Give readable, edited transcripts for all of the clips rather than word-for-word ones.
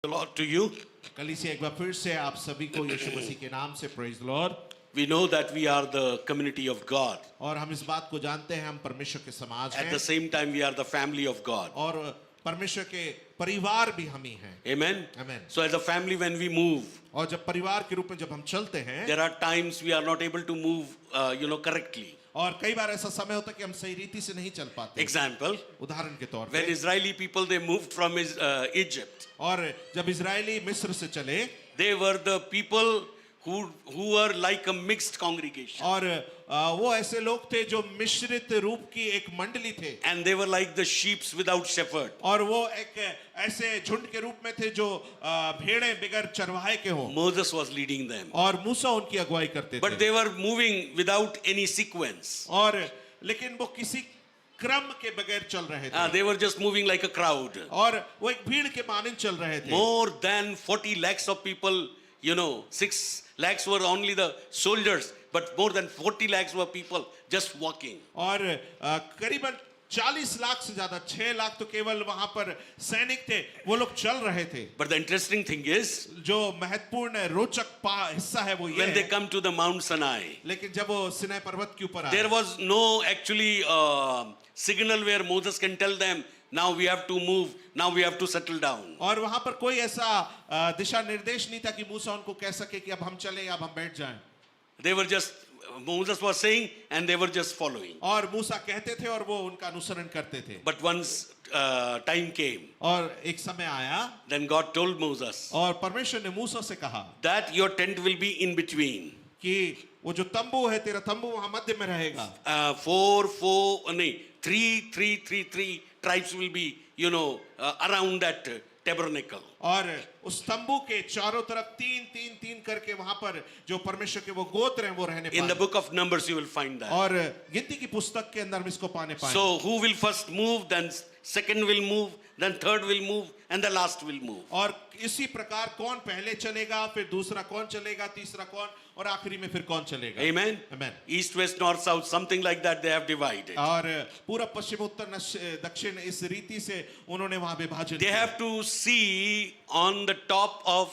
The Lord to you. कलीसिया एक बार फिर से आप सभी को यीशु मसीह के नाम से praise the Lord. We know that we are the community of God. और हम इस बात को जानते हैं हम परमेश्वर के समाज At हैं the same time, we are the family of God. और परमेश्वर के परिवार भी हम ही हैं। Amen. Amen. So as a family, when we move, और जब परिवार के रूप में जब हम चलते हैं there are times we are not able to move, correctly. और कई बार ऐसा समय होता है कि हम सही रीति से नहीं चल पाते। Example: उदाहरण के तौर when पे Israeli people they moved from Egypt, और जब इजरायली मिस्र से चले they were the people who were like a mixed congregation, और वो ऐसे लोग थे जो मिश्रित रूप की एक मंडली थे and they were like the sheep without shepherd. और वो एक ऐसे झुंड के रूप में थे जो भेड़ें बिगर चरवाहे के हों Moses was leading them, और मूसा उनकी अगुवाई करते but थे they were moving without any sequence. और लेकिन वो किसी क्रम के बगैर चल रहे थे They were just moving like a crowd. और वो एक भीड़ के मानन चल रहे थे। More than 40 lakhs of people, 6 lakhs were only the soldiers, but more than 40 lakhs were people just walking. और करीबन 40 लाख से ज्यादा 6 लाख तो केवल वहां पर सैनिक थे, वो लोग चल रहे थे। But the interesting thing is, जो महत्वपूर्ण रोचक हिस्सा है वो ये when they है, come to the Mount Sinai, लेकिन जब वो सिनै पर्वत के ऊपर there आए was no actually signal where Moses can tell them, now we have to move, now we have to settle down. और वहां पर कोई ऐसा दिशा निर्देश नहीं था कि मूसा उनको कह सके कि अब हम चलें अब हम बैठ जाएं। They were just, Moses was saying and they were just following. और मूसा कहते थे और वो उनका अनुसरण करते थे। But once time came, और एक समय आया then God told Moses और परमेश्वर ने मूसा से कहा that your tent will be in between. कि वो जो तंबू है तेरा तंबू वहां मध्य में रहेगा। 3 tribes will be, around that tabernacle. और उस तंबू के चारों तरफ तीन करके वहां पर जो परमेश्वर के वो गोत्र हैं वो रहने In the पाए। book of Numbers you will find that. और गिनती की पुस्तक के अंदर हम इसको पाने पाए। So who will first move, then second will move, then third will move, and the last will move. और इसी प्रकार कौन पहले चलेगा, फिर दूसरा कौन चलेगा, तीसरा कौन और आखिरी में फिर कौन चलेगा। Amen. Amen. East, west, north, south, something like that they have divided. और पूरा पश्चिम उत्तर दक्षिण इस रीति से उन्होंने वहां विभाजन They किया। have to see on the top of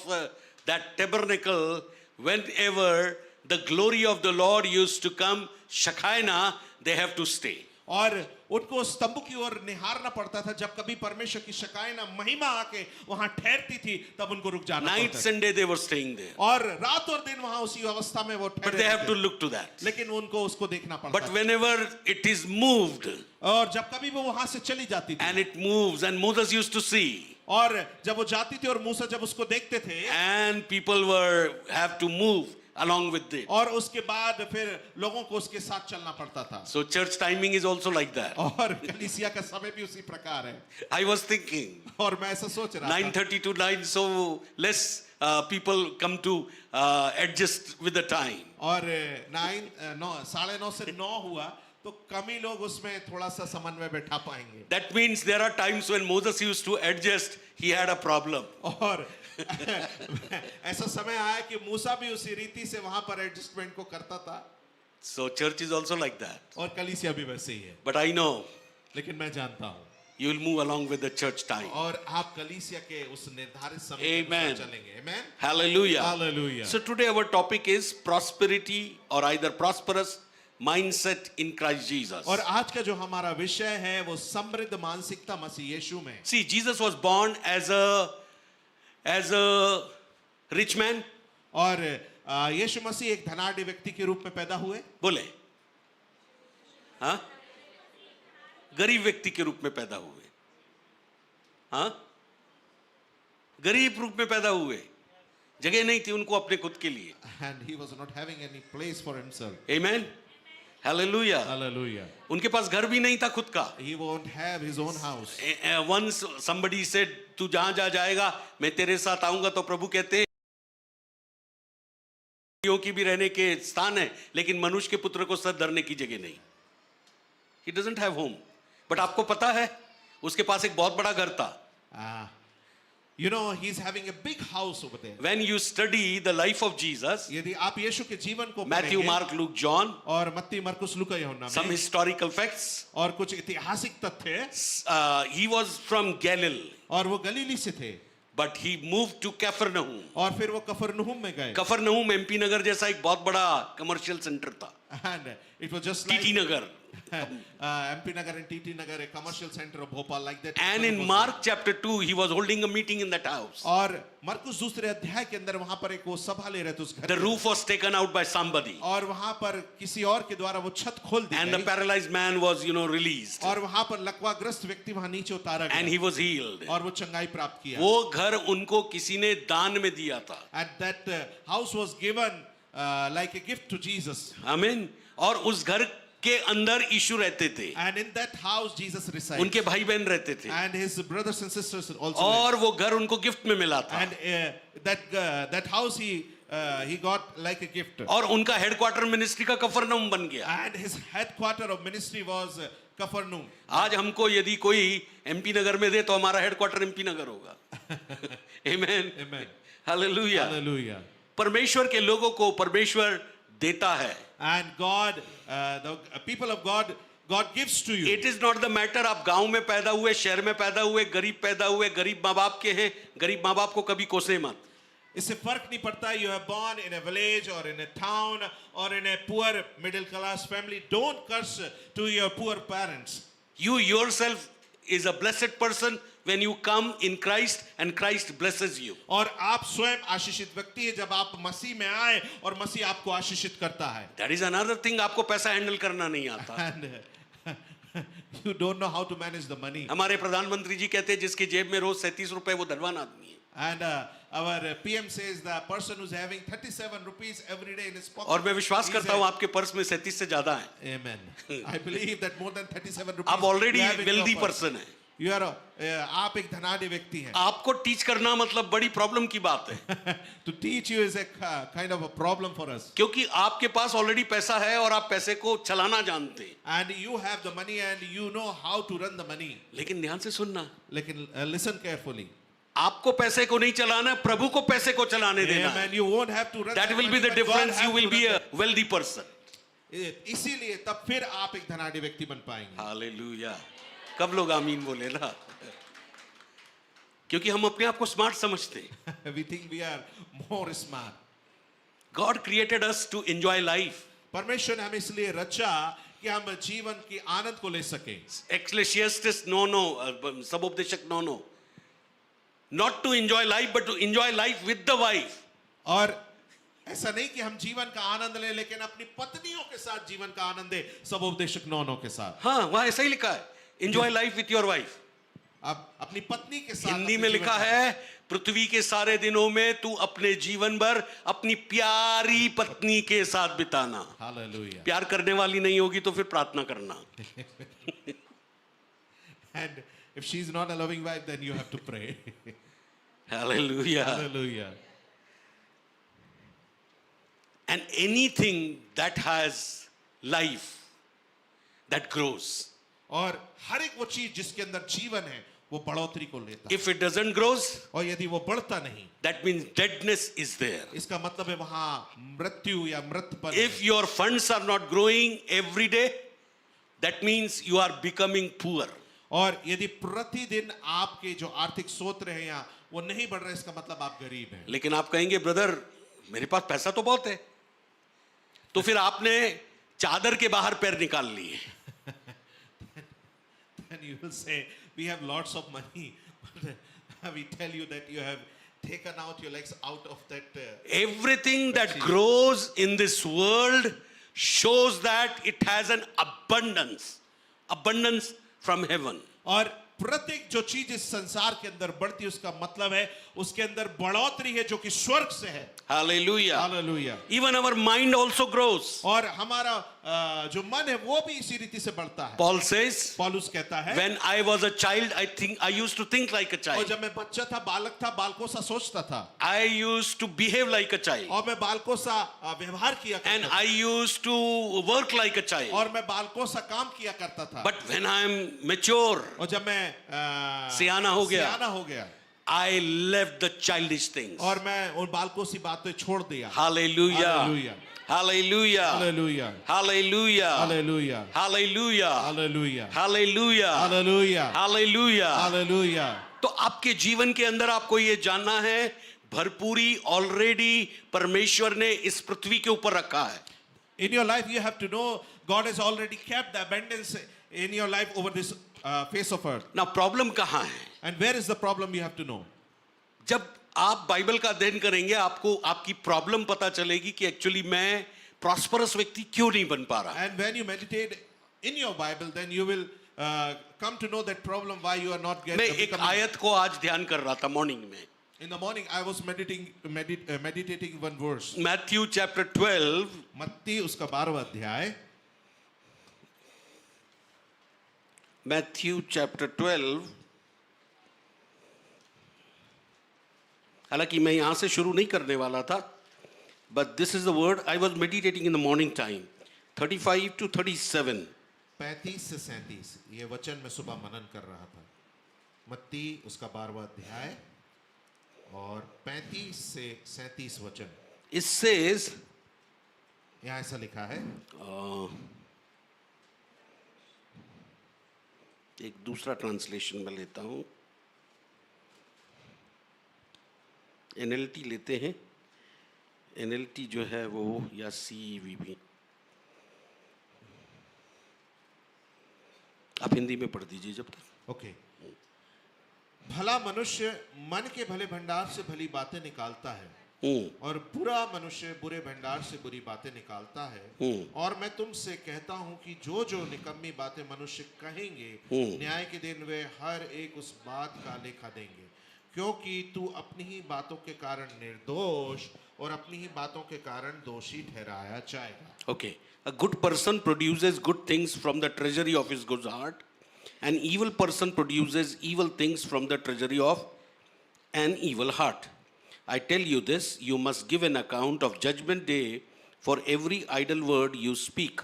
that tabernacle, whenever the glory of the Lord used to come, Shekinah, they have to stay. और उनको उस तंबू की ओर निहारना पड़ता था। जब कभी परमेश्वर की शकायना महिमा आके वहां ठहरती थी तब उनको रुक जाना पड़ता Nights था। and day they were staying there. और रात और दिन वहां उसी अवस्था में वो But ठहरे they have to रहते। look to that. लेकिन उनको उसको देखना पड़ता But था। whenever it is moved, और जब कभी वो वहां से चली जाती थी and it moves, and Moses used to see, और जब वो जाती थी और मूसा जब उसको देखते थे and people have to move along with it. और उसके बाद फिर लोगों को उसके साथ चलना पड़ता था। So church timing is also like that. और कलीसिया का समय भी उसी प्रकार है। I was thinking, और मैं ऐसा सोच रहा था 9:30 to 9, so less people come to adjust with the time. और 9:30 से 9 हुआ तो कम ही लोग उसमें थोड़ा सा समन्वय बैठा पाएंगे। That means there are times when Moses used to adjust, he had a problem. और ऐसा समय आया कि मूसा भी उसी रीति से वहां पर एडजस्टमेंट को करता था। So church is also like that. और कलीसिया भी वैसे ही है। But I know लेकिन मैं जानता हूँ you will move along with the church time. और आप कलीसिया के उस निर्धारित समय के Amen. अनुसार चलेंगे। Amen. Hallelujah. Hallelujah. So today our topic is prosperity or either prosperous mindset in Christ Jesus. और आज का जो हमारा विषय है वो समृद्ध मानसिकता मसीह यीशु में। See, Jesus was born as a rich man. और यीशु मसीह एक धनाढ्य व्यक्ति के रूप में पैदा हुए। बोले, हाँ, गरीब व्यक्ति के रूप में पैदा हुए। हाँ, गरीब रूप में पैदा हुए, जगह नहीं थी उनको अपने खुद के लिए। And he was not having any place for himself. Amen. Hallelujah. Hallelujah. उनके पास घर भी नहीं था खुद का। He won't have his own house. Once somebody said, तू जहां जा जाएगा मैं तेरे साथ आऊंगा, तो प्रभु कहते हैं की भी रहने के स्थान है, लेकिन मनुष्य के पुत्र को सर धरने की जगह नहीं। He doesn't have home. But आपको पता है उसके पास एक बहुत बड़ा घर था। He's having a big house over there. When you study the life of Jesus, यदि आप यीशु के जीवन को Matthew, पढ़ेंगे Mark, Luke, John, और मत्ती मरकुस लूका यूहन्ना some में historical facts, और कुछ ऐतिहासिक तथ्य he was from Galilee. और वो गलीली से थे। but he moved to Capernaum. और फिर वो कफरनहूम में गए कफरनहूम एमपी नगर जैसा एक बहुत बड़ा कमर्शियल सेंटर था, and it was just like TT Nagar. MP Nagar and TT Nagar, a commercial center of Bhopal, like that. And in Mark chapter 2 he was holding a meeting in that house. और मरकुस दूसरे अध्याय के अंदर वहां पर एक वो सभा ले रहे थे उस घर The में। roof was taken out by somebody, और वहां पर किसी और के द्वारा वो छत खोल दी and the गई paralyzed man was, released, और वहां पर लकवाग्रस्त व्यक्ति वहां नीचे उतारा and गया he was healed. और वो चंगाई प्राप्त किया। वो घर उनको किसी ने दान में दिया था. And that house was given like a gift to Jesus. आमीन. और उस घर के अंदर यीशु रहते थे, And in that house Jesus resides. उनके भाई बहन रहते थे, And his brothers and sisters also. और वो घर उनको गिफ्ट में मिला था. And that house he got like a gift. और उनका हेडक्वार्टर मिनिस्ट्री का कफरनहूम बन गया. And his headquarter of ministry was Capernaum. आज हमको यदि कोई एमपी नगर में दे तो हमारा हेडक्वार्टर एमपी नगर होगा. आमेन. Amen. हालेलुया. Hallelujah. परमेश्वर के लोगों को परमेश्वर देता है. And God, the people of God, God gives to you. It is not the matter आप गांव में पैदा हुए, शहर में पैदा हुए, गरीब पैदा हुए, गरीब माँ बाप के हैं, गरीब माँ बाप को कभी कोसे मत. इससे फर्क नहीं पड़ता you are born in a village or in a town or in a poor middle class family. Don't curse to your poor parents. You yourself is a blessed person when you come in Christ and Christ blesses you. और आप स्वयं आशीषित व्यक्ति है जब आप मसीह में आए और मसीह आपको आशीषित करता है. That is another thing. आपको पैसा हैंडल करना नहीं आता. And you don't know how to manage the money. हमारे प्रधानमंत्री जी कहते हैं जिसकी जेब में रोज 37 रुपए वो धनवान आदमी है. And our PM says the person who's having 37 rupees every day in his pocket. और मैं विश्वास is करता a- हूँ आपके पर्स में 37 से ज्यादा है. Amen. I believe that more than 37 rupees. आप already you have in your wealthy purse. Person है. You are आप एक धनाढ्य व्यक्ति हैं. आपको टीच करना मतलब बड़ी प्रॉब्लम की बात है, To teach you is a kind of a problem for us. क्योंकि आपके पास ऑलरेडी पैसा है और आप पैसे को चलाना जानते हैं. And you have the money and you know how to run the money. लेकिन ध्यान से सुनना, लेकिन listen carefully. आपको पैसे को नहीं चलाना है, प्रभु को पैसे को चलाने देना है. Amen. You won't have to run. That the will be money, the but God difference. has You will to be run a wealthy person. इसीलिए तब फिर आप एक धनाढ्य व्यक्ति बन पाएंगे. हालेलुया. कब लोग आमीन बोले ना, क्योंकि हम अपने आप को स्मार्ट समझते हैं. We think we are more smart. God created us to enjoy life. परमेश्वर ने हमें इसलिए रचा कि हम जीवन की आनंद को ले सके. Ecclesiastes 9:9, सबोपदेशक 9:9. Not to enjoy life, but to enjoy life with the wife. और ऐसा नहीं कि हम जीवन का आनंद लें लेकिन अपनी पत्नियों के साथ जीवन का आनंद दे. सबोपदेशक 9:9 के साथ. हाँ, वहां ऐसा ही लिखा है, enjoy life with your wife. अब अपनी पत्नी के साथ. हिंदी अपने में जीवन लिखा का- है, पृथ्वी के सारे दिनों में तू अपने जीवन भर अपनी प्यारी पत्नी के साथ बिताना. Hallelujah. प्यार करने वाली नहीं होगी तो फिर प्रार्थना करना. And if she's not a loving wife, then you have to pray. Hallelujah. Hallelujah. And anything that has life, that grows. और हर एक वो चीज जिसके अंदर जीवन है वो बढ़ोतरी को लेता है. If it doesn't grows, और यदि वो बढ़ता नहीं, that means deadness is there. इसका मतलब है वहां मृत्यु या मृतपन. If your funds are not growing every day, that means you are becoming poor. और यदि प्रतिदिन आपके जो आर्थिक स्रोत हैं या वो नहीं बढ़ रहे, इसका मतलब आप गरीब हैं. लेकिन आप कहेंगे ब्रदर मेरे पास पैसा तो बहुत है, तो फिर आपने चादर के बाहर पैर निकाल लिए. And you will say, we have lots of money, but we tell you that you have taken out your legs out of that. Everything that grows in this world shows that it has an abundance from heaven. और प्रत्येक जो चीज इस संसार के अंदर बढ़ती है उसका मतलब है उसके अंदर बढ़ोतरी है जो कि स्वर्ग से है. Hallelujah. Hallelujah. Even our mind also grows. और हमारा जो मन है वो भी इसी रीति से बढ़ता है. Paul says, पौलुस कहता है, when I was a child, I used to think like a और child. जब मैं बच्चा था, बालक था, बालकों सा सोचता था. I used to behave like a child. और मैं बालकों सा व्यवहार किया And करता था. I used to work like a child. और मैं बालकों सा काम किया करता था. But when I am mature, और जब मैं सियाना हो गया, सियाना हो गया, I left the childish things. और मैं उन बालकों सी बातें छोड़ दिया. Hallelujah. Hallelujah. Hallelujah. Hallelujah. Hallelujah. Hallelujah. Hallelujah. Hallelujah. Hallelujah. Hallelujah. Hallelujah. Hallelujah. तो आपके जीवन के अंदर आपको ये जानना है, भरपूरी ऑलरेडी परमेश्वर ने इस पृथ्वी के ऊपर रखा है. In your life, you have to know God has already kept the abundance in your life over this face of earth. ना प्रॉब्लम कहाँ है? And where is the problem, you have to know. जब आप Bible का अध्ययन करेंगे, आपको आपकी प्रॉब्लम पता चलेगी कि एक्चुअली मैं प्रॉस्परस व्यक्ति क्यों नहीं बन पा रहा. And when you meditate in your Bible, then you will come to know that problem why you are not मैं getting. एक आयत को आज ध्यान कर रहा था मॉर्निंग में. In the morning, I was meditating one verse. Matthew chapter 12 मत्ती उसका 12वां अध्याय. Matthew chapter 12. हालांकि मैं यहां से शुरू नहीं करने वाला था, but this is the word I was meditating in the morning time. 35 to 37. 35 से 37 ये वचन मैं सुबह मनन कर रहा था. मत्ती उसका 12वां अध्याय और 35 से 37 वचन. It says, यहाँ ऐसा लिखा है. एक दूसरा ट्रांसलेशन में लेता हूं. NLT लेते हैं. NLT जो है वो, या CEV. आप हिंदी में पढ़ दीजिए जब तक. ओके. भला मनुष्य मन के भले भंडार से भली बातें निकालता है और बुरा मनुष्य बुरे भंडार से बुरी बातें निकालता है. और मैं तुमसे कहता हूं कि जो जो निकम्मी बातें मनुष्य कहेंगे, न्याय के दिन वे हर एक उस बात का लेखा देंगे, क्योंकि तू अपनी ही बातों के कारण निर्दोष और अपनी ही बातों के कारण दोषी ठहराया जाएगा. Okay. A good person produces good things from the treasury of his good heart. An evil person produces evil things from the treasury of an evil heart. I tell you this, you must give an account of judgment day for every idle word you speak.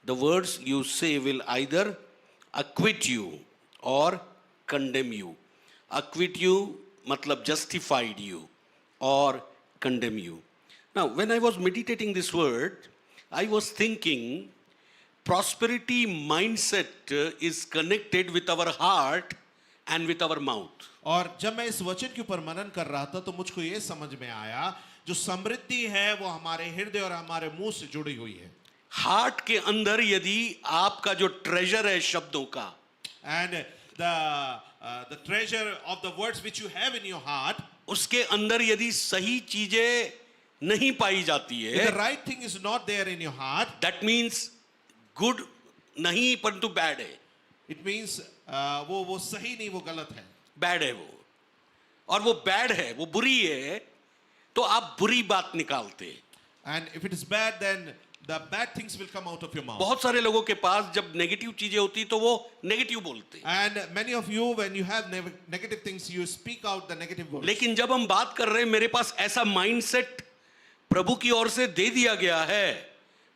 The words you say will either acquit you or condemn you. Acquit you matlab justified you or condemn you. Now, when I was meditating this word, I was thinking prosperity mindset is connected with our heart and with our mouth. और जब मैं इस वचन के ऊपर मनन कर रहा था तो मुझको ये समझ में आया, जो समृद्धि है वो हमारे हृदय और हमारे मुंह से जुड़ी हुई है. हार्ट के अंदर यदि आपका जो ट्रेजर है शब्दों का, and the treasure of the words which you have in your heart, उसके अंदर यदि सही चीजें नहीं पाई जाती if है, the right thing is not there in your heart, that means good नहीं परंतु बैड है. it means वो सही नहीं, वो गलत है. बैड है वो, और वो बैड है, वो बुरी है, तो आप बुरी बात निकालते. And if it is bad, then the bad things will come out of your mouth. बहुत सारे लोगों के पास जब नेगेटिव चीजें होती तो वो नेगेटिव बोलते. And many of you, when you have negative things, you speak out the negative words. लेकिन जब हम बात कर रहे हैं, मेरे पास ऐसा माइंडसेट प्रभु की ओर से दे दिया गया है,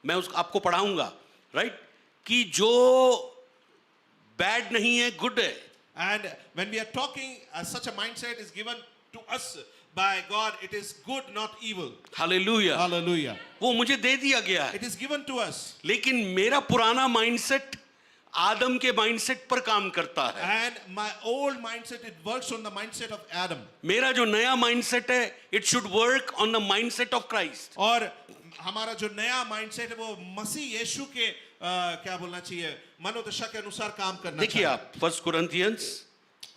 मैं आपको पढ़ाऊंगा, राइट, कि जो बैड नहीं है, गुड है. And when we are talking, such a mindset is given to us by God. It is good, not evil. Hallelujah. Hallelujah. वो मुझे दे दिया गया है. It is given to us. लेकिन मेरा पुराना माइंडसेट आदम के माइंडसेट पर काम करता है. And my old mindset, it works on the mindset of Adam. मेरा जो नया माइंडसेट है, it should work on the mindset of Christ. और हमारा जो नया माइंडसेट है वो मसीह यीशु के क्या बोलना चाहिए, मनोदशा के अनुसार काम करना चाहिए. देखिए आप 1 कुरिन्थियंस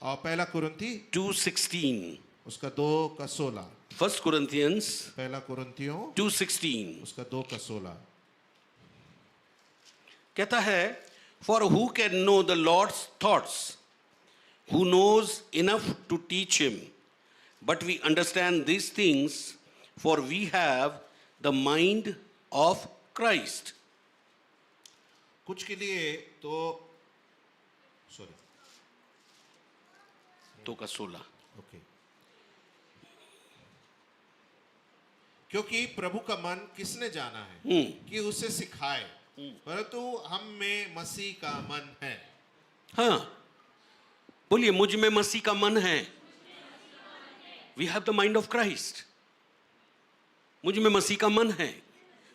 और पहला कुरिन्थी 2:16, उसका 2:16. 1 कुरिन्थियंस पहला कुरिन्थियों 2:16 उसका 2:16 कहता है, for who can know the Lord's thoughts, who knows enough to teach him, but we understand these things, for we have the mind of Christ. कुछ के लिए तो सॉरी 2:16. ओके. क्योंकि प्रभु का मन किसने जाना है कि उसे सिखाए, परंतु हम में मसीह का मन है. हाँ, बोलिए, मुझ में मसीह का मन है. We have the mind of Christ. मुझ में मसीह का मन है.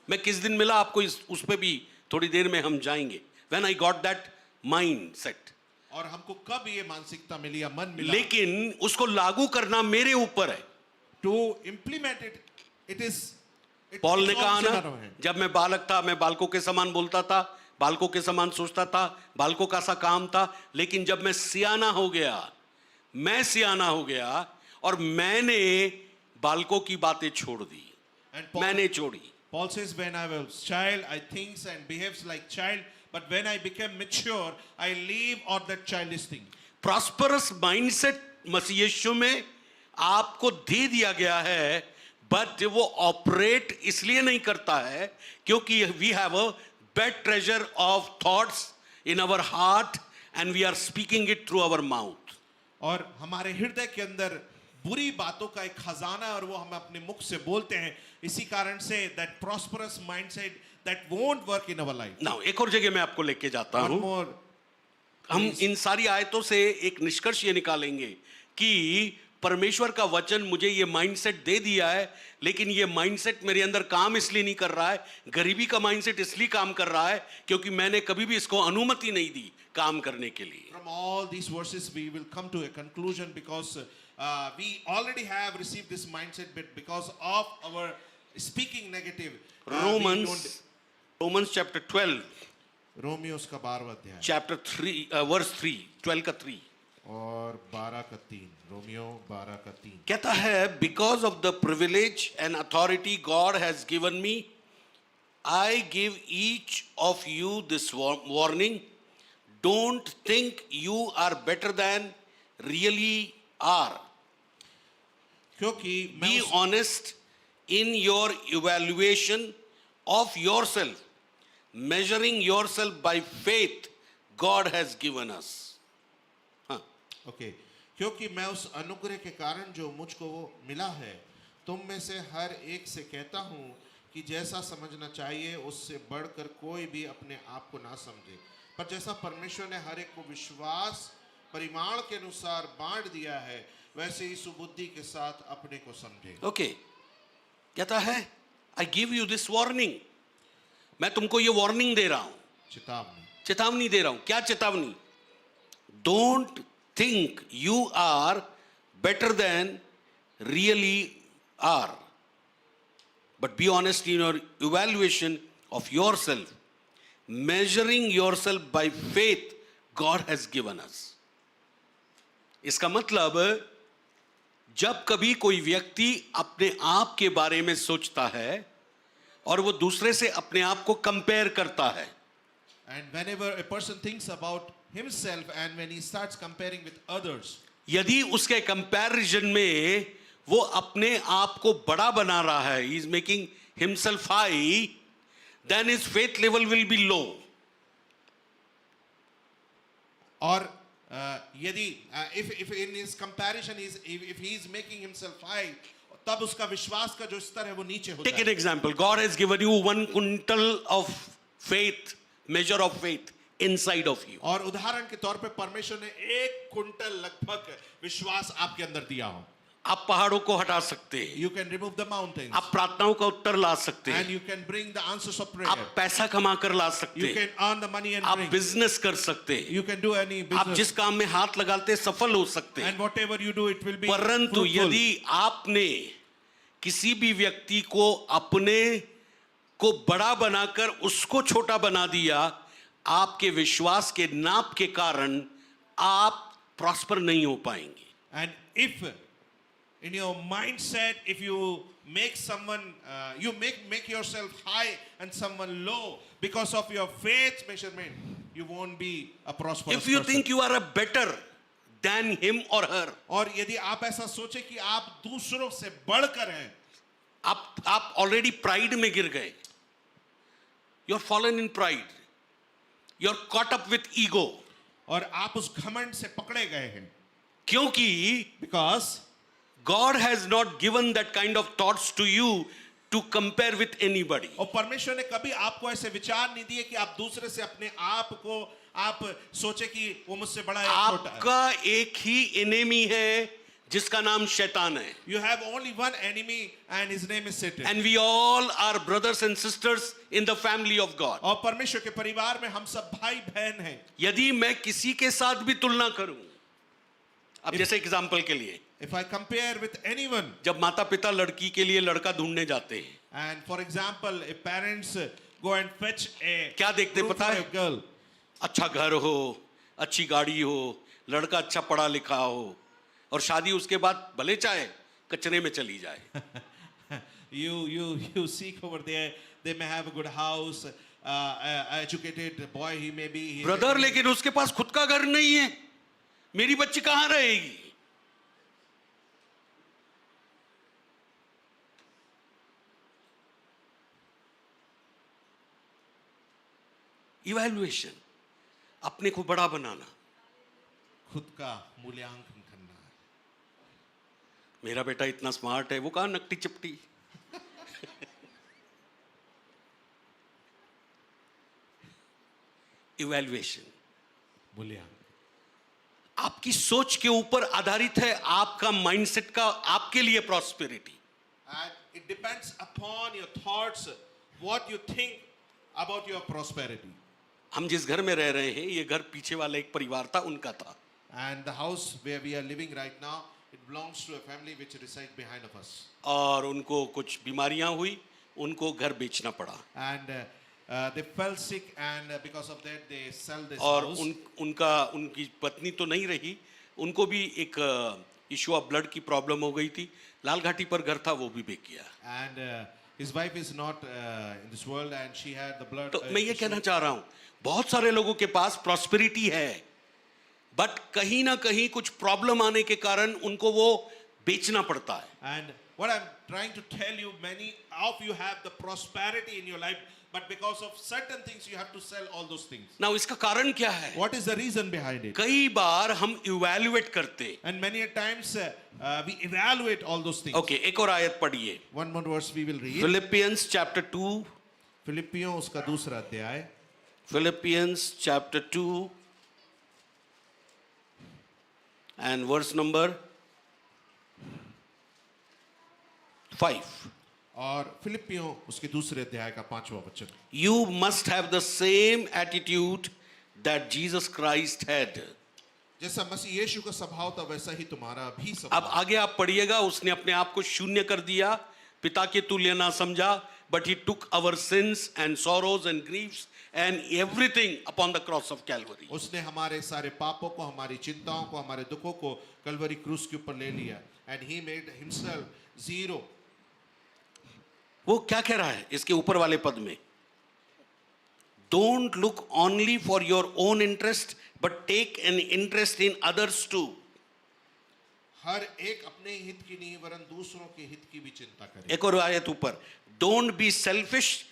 मैं किस दिन मिला आपको, उस पे भी थोड़ी देर में हम जाएंगे. When I got that mindset. और हमको कब ये मानसिकता मिली या मन मिला? लेकिन उसको लागू करना मेरे ऊपर है। To implement it, it is. Paul ने it's कहा all ना, matter of hand. जब मैं बालक था मैं बालकों के समान बोलता था, बालकों के समान सोचता था, बालकों का सा काम था, लेकिन जब मैं सियाना हो गया और मैंने बालकों की बातें छोड़ दी, And Paul, मैंने छोड़ी। Paul says, when I was child, I thinks and behaves like child, but when I became mature, I leave all that childish thing. Prosperous mindset मसीह यीशु में आपको दे दिया गया है, बट वो ऑपरेट इसलिए नहीं करता है क्योंकि we have a bad treasure of thoughts in our heart and we are speaking it through our mouth. और हमारे हृदय के अंदर बुरी बातों का एक खजाना है और वो हम अपने मुख से बोलते हैं। इसी कारण से that prosperous mindset that won't work in our life. Now एक और जगह मैं आपको लेके जाता One हूं। more. हम इन सारी आयतों से एक निष्कर्ष ये निकालेंगे कि परमेश्वर का वचन मुझे ये माइंडसेट दे दिया है, लेकिन ये माइंडसेट मेरे अंदर काम इसलिए नहीं कर रहा है। गरीबी का माइंडसेट इसलिए काम कर रहा है क्योंकि मैंने कभी भी इसको अनुमति नहीं दी काम करने के लिए। From all these verses, we will come to a conclusion because we already have received this mindset, but because of our speaking negative, Romans chapter 12, रोमियोस का 12वां अध्याय chapter 3, verse 3, 12 का 3 और 12 का 3, रोमियो 12 का 3 कहता है, because of the privilege and authority God has given me, I give each of you this warning. Don't think you are better than really are. क्योंकि Be honest in your evaluation of yourself, measuring yourself by faith God has given us. हाँ, okay क्योंकि मैं उस अनुग्रह के कारण जो मुझको वो मिला है, तुम में से हर एक से कहता हूँ कि जैसा समझना चाहिए उससे बढ़कर कोई भी अपने आप को ना समझे, पर जैसा परमेश्वर ने हर एक को विश्वास परिमाण के अनुसार बांट दिया है, वैसे ही सुबुद्धि के साथ अपने को समझे। ओके कहता है, I give you this warning. मैं तुमको ये वार्निंग दे रहा हूं, चेतावनी दे रहा हूं। क्या चेतावनी? Don't think you are better than really are, but be honest in your evaluation of yourself, measuring yourself by faith God has given us. इसका मतलब जब कभी कोई व्यक्ति अपने आप के बारे में सोचता है और वो दूसरे से अपने आप को कंपेयर करता है, And whenever a person thinks about himself and when he starts comparing with others, यदि उसके कंपैरिजन में वो अपने आप को बड़ा बना रहा है, he is making himself high, then his faith level will be low. और यदि if in his comparison if he is making himself high, तब उसका विश्वास का जो स्तर है वो नीचे होता Take है। an example. God has given you 1 quintal of faith, measure of faith inside of you. और उदाहरण के तौर पे परमेश्वर ने 1 कुंटल लगभग विश्वास आपके अंदर दिया हो। आप पहाड़ों को हटा सकते हैं, You can remove the mountains आप प्रार्थनाओं का उत्तर ला सकते and हैं, you can bring the answers of prayer. आप पैसा कमा कर ला सकते You हैं, can earn the money and आप bring. बिजनेस कर सकते हैं, You can do any आप business जिस काम में हाथ लगाते हैं सफल हो सकते हैं। and whatever you do it will be परंतु fruitful. यदि आपने किसी भी व्यक्ति को अपने को बड़ा बनाकर उसको छोटा बना दिया, आपके विश्वास के नाप के कारण आप प्रॉस्पर नहीं हो पाएंगे। And if in your mindset, if you make someone, you make yourself high and someone low because of your faith measurement, you won't be a prosperous If you person. think you are a better than him or her, और यदि आप ऐसा सोचे कि आप दूसरों से बढ़कर हैं, आप ऑलरेडी प्राइड में गिर गए, you are fallen in pride, you are caught up with ego, और आप उस घमंड से पकड़े गए हैं, क्योंकि because God has not given that kind of thoughts to you to compare with anybody. और परमेश्वर ने कभी आपको ऐसे विचार नहीं दिए कि आप दूसरे से अपने आप को आप सोचे कि वो मुझसे बड़ा है, छोटा है। आपका एक ही एनिमी है जिसका नाम शैतान है. You have only one enemy and his name is Satan. And we all are brothers and sisters in the family of God. और परमेश्वर के परिवार में हम सब भाई बहन हैं. यदि मैं किसी के साथ भी तुलना करूं, अब जैसे एग्जाम्पल के लिए, If I compare with anyone, जब माता पिता लड़की के लिए लड़का ढूंढने जाते हैं, and for example, if parents go and fetch a क्या देखते groom पता for है? a girl, अच्छा घर हो, अच्छी गाड़ी हो, लड़का अच्छा पढ़ा लिखा हो, और शादी उसके बाद भले चाहे कचरे में चली जाए. you seek over there. They may have a good house, educated boy he may be. Brother, लेकिन उसके पास खुद का घर नहीं है, मेरी बच्ची कहां रहेगी? इवैल्यूएशन, अपने को बड़ा बनाना. खुद का मूल्यांकन करना है. मेरा बेटा इतना स्मार्ट है, वो कहाँ नकटी चिपटी. इवैल्यूएशन, मूल्यांकन आपकी सोच के ऊपर आधारित है आपका माइंडसेट का, आपके लिए prosperity. and it depends upon your thoughts, what you think about your prosperity. हम जिस घर में रह रहे हैं, ये घर पीछे वाला एक परिवार था, उनका था. And the house where we are living right now, it belongs to a family which reside behind of us. और उनको कुछ बीमारियां हुई, उनको घर बेचना पड़ा. And they fell sick, and because of that they sell this और house. उनकी पत्नी तो नहीं रही, उनको भी एक इशू ऑफ ब्लड की प्रॉब्लम हो गई थी. लाल घाटी पर घर था, वो भी बेच गया. And his wife is not in this world, and she had the blood. तो मैं ये issue. कहना चाह रहा हूं, बहुत सारे लोगों के पास प्रॉस्पेरिटी है, बट कहीं ना कहीं कुछ प्रॉब्लम आने के कारण उनको वो बेचना पड़ता है. And what I'm trying to tell you, many of you have the prosperity in your life, but because of certain things, you have to sell all those things. ना इसका कारण क्या है? What is the reason behind it? कई बार हम evaluate करते. And many a times we evaluate all those things. Okay, एक और आयत पढ़िए. One more verse we will read. Philippians chapter 2, फिलिपियों उसका दूसरा अध्याय. Philippians chapter 2 and verse number 5. और फिलिपियों उसके दूसरे अध्याय का 5वां वचन. You must have the same attitude that Jesus Christ had. जैसा मसीह यीशु का स्वभाव था, वैसा ही तुम्हारा भी अब स्वभाव. आगे आप पढ़िएगा, उसने अपने आप को शून्य कर दिया, पिता के तुल्य ना समझा, but he took our sins and sorrows and griefs and everything upon the cross of Calvary. उसने हमारे सारे पापों को, हमारी चिंताओं को, हमारे दुखों को कलवरी क्रूस के ऊपर ले लिया. And he made himself zero. वो क्या कह रहा है इसके ऊपर वाले पद में? Don't look only for your own interest, but take an interest in others too. हर एक अपने हित की नहीं वरन दूसरों के हित की भी चिंता करे. एक और आयत ऊपर, Don't be selfish,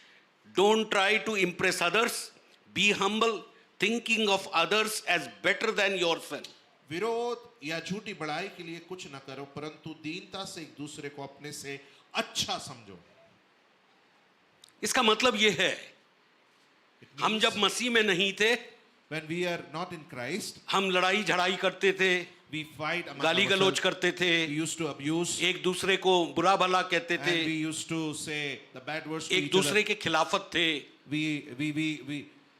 don't try to impress others, be humble, thinking of others as better than yourself. विरोध या झूठी बड़ाई के लिए कुछ न करो, परंतु दीनता से एक दूसरे को अपने से अच्छा समझो. इसका मतलब ये है, हम जब मसीह में नहीं थे, when we are not in Christ, हम लड़ाई झड़ाई करते थे, we fight among गाली गलौज ourselves. करते थे, We used to abuse, एक दूसरे को बुरा भला कहते and we थे, used to say the bad words to एक each दूसरे other. के खिलाफत थे.